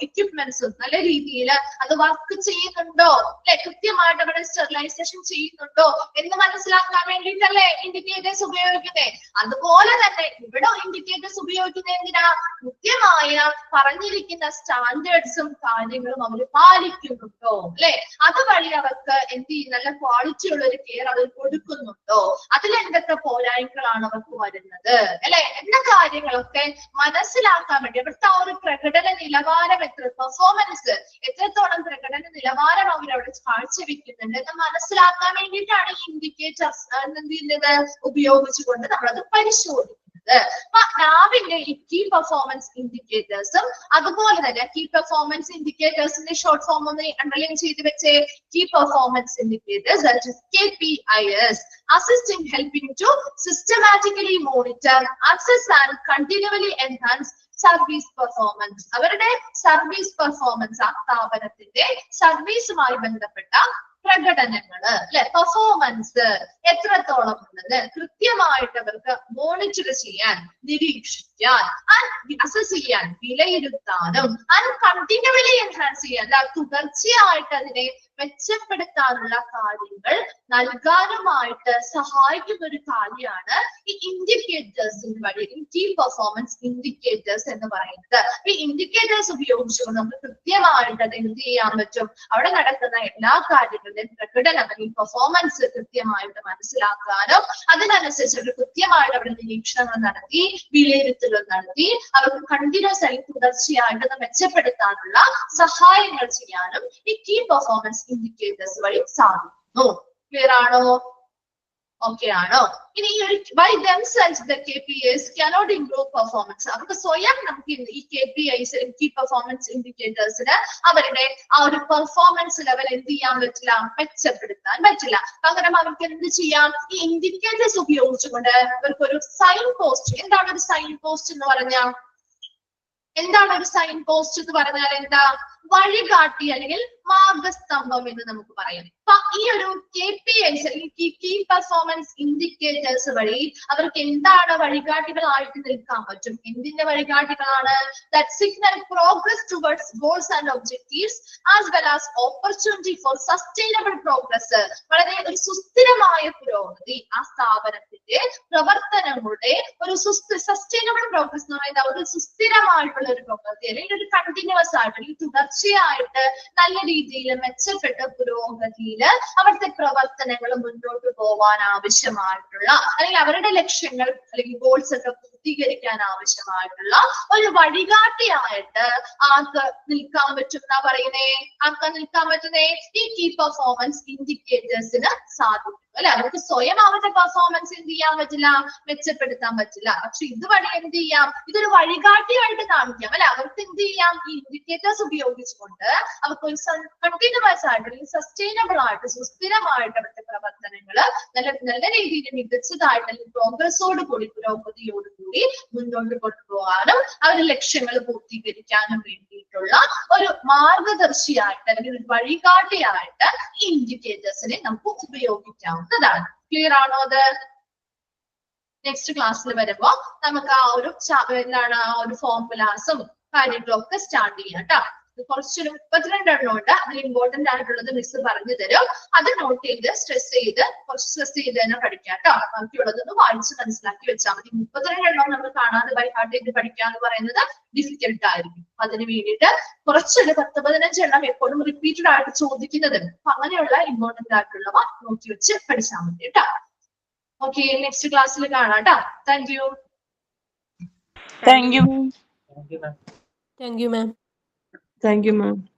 എക്യുപ്മെന്റ്സും നല്ല രീതിയിൽ അത് വർക്ക് ചെയ്യുന്നുണ്ടോ അല്ലെ, കൃത്യമായിട്ട് അവിടെ സ്റ്റെറിലൈസേഷൻ ചെയ്യുന്നുണ്ടോ എന്ന് മനസ്സിലാക്കാൻ വേണ്ടിയിട്ടല്ലേ ഇൻഡിക്കേറ്റേഴ്സ് ഉപയോഗിക്കുന്നത്. അതുപോലെ തന്നെ ഇവിടെ ഇൻഡിക്കേറ്റേഴ്സ് ഉപയോഗിക്കുന്നത് എന്തിനാ? കൃത്യമായ പറഞ്ഞിരിക്കുന്ന സ്റ്റാൻഡേർഡ്സും കാര്യങ്ങളും അവർ പാലിക്കുന്നുണ്ടോ അല്ലെ, അതുവഴി അവർക്ക് എന്ത് ചെയ്യുന്ന നല്ല ക്വാളിറ്റി ഉള്ള ഒരു കെയർ അവർ കൊടുക്കുന്നുണ്ടോ, അതിലെന്തൊക്കെ പോരായ്മകളാണ് അവർക്ക് വരുന്നത് അല്ലെ എന്ന കാര്യങ്ങളൊക്കെ മനസ്സിലാക്കാൻ വേണ്ടി അവിടുത്തെ ആ ഒരു പ്രകടന നിലവാരം പെർഫോമൻസ് എത്രത്തോളം പ്രകടന നിലവാരം അവരവിടെ കാഴ്ചവെക്കുന്നുണ്ട് എന്ന് മനസ്സിലാക്കാൻ വേണ്ടിയിട്ടാണ് ഈ ഇൻഡിക്കേറ്റേഴ്സ് എന്ത് ചെയ്യുന്നത് ഉപയോഗിച്ചുകൊണ്ട് നമ്മളത് പരിശോധിക്കുന്നത്. ലാബിന്റെ ഈ കീ പെർഫോമൻസ് ഇൻഡിക്കേറ്റേഴ്സും അതുപോലെ തന്നെ കീ പെർഫോമൻസ് ഇൻഡിക്കേറ്റേഴ്സിന്റെ ഷോർട്ട് ഫോം ഒന്ന് അണ്ടർലൈൻ ചെയ്ത് വെച്ചേ. Key performance indicators that is KPIs assist in helping to systematically monitor, assess and continually enhance service performance. അവരുടെ സർവീസ് പെർഫോമൻസ്, ആ സ്ഥാപനത്തിന്റെ സർവീസുമായി ബന്ധപ്പെട്ട പ്രകടനങ്ങള് അല്ലെ, പെർഫോമൻസ് എത്രത്തോളം ഉണ്ടെന്ന് കൃത്യമായിട്ട് അവർക്ക് മോണിറ്റർ ചെയ്യാൻ, നിരീക്ഷിക്കാൻ, അസസ് ചെയ്യാൻ, വിലയിരുത്താനും കണ്ടിന്യൂവലി എൻഹാൻസ് ചെയ്യാൻ, തുടർച്ചയായിട്ട് അതിനെ മെച്ചപ്പെടുത്താനുള്ള കാര്യങ്ങൾ നൽകാനുമായിട്ട് സഹായിക്കുന്ന ഒരു കാര്യമാണ് ഈ ഇൻഡിക്കേറ്റേഴ്സിന് വഴി കീ പെർഫോമൻസ് ഇൻഡിക്കേറ്റേഴ്സ് എന്ന് പറയുന്നത്. ഈ ഇൻഡിക്കേറ്റേഴ്സ് ഉപയോഗിച്ചുകൊണ്ട് നമുക്ക് കൃത്യമായിട്ട് അത് എന്ത് ചെയ്യാൻ പറ്റും? അവിടെ നടക്കുന്ന എല്ലാ കാര്യങ്ങളുടെയും പ്രകടനം അല്ലെങ്കിൽ പെർഫോമൻസ് കൃത്യമായിട്ട് മനസ്സിലാക്കാനും അതിനനുസരിച്ച് കൃത്യമായിട്ട് അവിടെ നിരീക്ഷണങ്ങൾ നടത്തി, വിലയിരുത്തലുകൾ നടത്തി, അവർക്ക് കണ്ടിന്യൂസ് ആയി തുടർച്ചയായിട്ട് അത് മെച്ചപ്പെടുത്താനുള്ള സഹായങ്ങൾ ചെയ്യാനും ഈ കീ പെർഫോമൻസ് ഇൻഡിക്കേറ്റേഴ്സ് വഴി സാധിക്കുന്നു. ക്ലിയർ ആണോ? ഓക്കെ ആണോ? ഇനി ഈ ഒരു by themselves the KPIs cannot improve performance. അവർക്ക് സ്വയം നമുക്ക് ഈ KPIs കീ പെർഫോമൻസ് ഇൻഡിക്കേറ്റേഴ്സിന് അവരുടെ ആ ഒരു പെർഫോമൻസ് ലെവൽ എന്ത് ചെയ്യാൻ പറ്റില്ല? മെച്ചപ്പെടുത്താൻ പറ്റില്ല. പകരം അവർക്ക് എന്ത് ചെയ്യാം? ഈ ഇൻഡിക്കേറ്റേഴ്സ് ഉപയോഗിച്ചുകൊണ്ട് അവർക്ക് ഒരു സൈൻ പോസ്റ്റ്. എന്താണ് ഒരു സൈൻ പോസ്റ്റ് എന്ന് പറഞ്ഞാൽ? എന്താണ് ഒരു സൈൻ പോസ്റ്റ് എന്ന് പറഞ്ഞാൽ? എന്താ? വഴികാട്ടി അല്ലെങ്കിൽ മാർഗസ്തംഭം എന്ന് നമുക്ക് പറയാം. അപ്പൊ ഈ ഒരു KPIs അല്ലെങ്കിൽ കീ പെർഫോമൻസ് ഇൻഡിക്കേറ്റേഴ്സ് വഴി അവർക്ക് എന്താണ് വഴികാട്ടികളായിട്ട് നിൽക്കാൻ പറ്റും? എന്തിന്റെ വഴികാട്ടികളാണ്? That signal progress towards goals and objectives as well as opportunity for sustainable progress. വളരെ ഒരു സുസ്ഥിരമായ പുരോഗതി ആ സ്ഥാപനത്തിന്റെ പ്രവർത്തനങ്ങളുടെ ഒരു സസ്റ്റൈനബിൾ പ്രോഗ്രസ് എന്ന് പറയുന്നത് ഒരു സുസ്ഥിരമായിട്ടുള്ള ഒരു പ്രവൃത്തി അല്ലെങ്കിൽ ഒരു കണ്ടിന്യൂസ് ആയിട്ട് അല്ലെങ്കിൽ തുടർച്ചയായിട്ട് നല്ല രീതിയിൽ മെച്ചപ്പെട്ട പുരോഗതിയിൽ അവിടുത്തെ പ്രവർത്തനങ്ങൾ മുന്നോട്ട് പോകാൻ ആവശ്യമായിട്ടുള്ള അല്ലെങ്കിൽ അവരുടെ ലക്ഷ്യങ്ങൾ അല്ലെങ്കിൽ ഗോൾസ് ഒക്കെ പൂർത്തീകരിക്കാൻ ആവശ്യമായിട്ടുള്ള ഒരു വഴികാട്ടിയായിട്ട് ആർക്ക് നിൽക്കാൻ പറ്റും എന്നാ പറയുന്നേ? ആർക്ക് നിൽക്കാൻ പറ്റുന്നേ? ഈ കീ പെർഫോമൻസ് ഇൻഡിക്കേറ്റേഴ്സിന് സാധിക്കും അല്ലെ. അവർക്ക് സ്വയം അവരുടെ പെർഫോമൻസ് എന്ത് ചെയ്യാൻ പറ്റില്ല? മെച്ചപ്പെടുത്താൻ പറ്റില്ല. പക്ഷെ ഇതുവഴി എന്ത് ചെയ്യാം? ഇതൊരു വഴികാട്ടിയായിട്ട് കാണിക്കാം അല്ലെ. അവർക്ക് എന്ത് ചെയ്യാം? ഈ ഇൻഡിക്കേറ്റേഴ്സ് ഉപയോഗിച്ചുകൊണ്ട് അവർക്ക് ഒരു കണ്ടിന്യൂസ് ആയിട്ട് അല്ലെങ്കിൽ സസ്റ്റൈനബിൾ ആയിട്ട് സുസ്ഥിരമായിട്ട് അവരുടെ പ്രവർത്തനങ്ങള് നല്ല രീതിയിൽ മികച്ചതായിട്ട് അല്ലെങ്കിൽ പ്രോഗ്രസോട് കൂടി പുരോഗതിയോടുകൂടി മുന്നോട്ട് കൊണ്ടുപോകാനും അവരുടെ ലക്ഷ്യങ്ങൾ പൂർത്തീകരിക്കാനും വേണ്ടിയിട്ടുള്ള ഒരു മാർഗദർശിയായിട്ട് അല്ലെങ്കിൽ ഒരു വഴികാട്ടിയായിട്ട് ഈ ഇൻഡിക്കേറ്റേഴ്സിനെ നമുക്ക് ഉപയോഗിക്കാവുന്നതാണ്. ക്ലിയർ ആണോ? അത് നെക്സ്റ്റ് ക്ലാസ്സിൽ വരുമ്പോ നമുക്ക് ആ ഒരു എന്താണ് ആ ഒരു ഫോർമുലാസും കാര്യങ്ങളും ഒക്കെ സ്റ്റാർട്ട് ചെയ്യാം കേട്ടോ. കുറച്ചൊരു 32 എണ്ണം ഉണ്ട്. അതിൽ ഇമ്പോർട്ടന്റ് ആയിട്ടുള്ളത് മിസ് പറഞ്ഞു തരും. അത് നോട്ട് ചെയ്ത് സ്ട്രെസ് ചെയ്ത് കുറച്ച് സ്ട്രെസ് ചെയ്ത് തന്നെ പഠിക്കാം കേട്ടോ. ബാക്കിയുള്ളതൊന്ന് വായിച്ച് മനസ്സിലാക്കി വെച്ചാൽ മതി. 32 എണ്ണം നമ്മൾ കാണാതെ ബൈ ഹാർട്ട് ചെയ്ത് പഠിക്കുക എന്ന് പറയുന്നത് ഡിഫിക്കൽട്ട് ആയിരിക്കും. അതിന് വേണ്ടിയിട്ട് കുറച്ചൊരു 10-15 എണ്ണം എപ്പോഴും റിപ്പീറ്റഡ് ആയിട്ട് ചോദിക്കുന്നത്. അപ്പൊ അങ്ങനെയുള്ള ഇമ്പോർട്ടന്റ് ആയിട്ടുള്ളവ നോക്കി വെച്ച് പഠിച്ചാൽ മതി കേട്ടോ. ഓക്കെ, നെക്സ്റ്റ് ക്ലാസ്സിൽ കാണാം കേട്ടോ. Thank you. Thank you. Thank you, ma'am. Thank you, ma'am.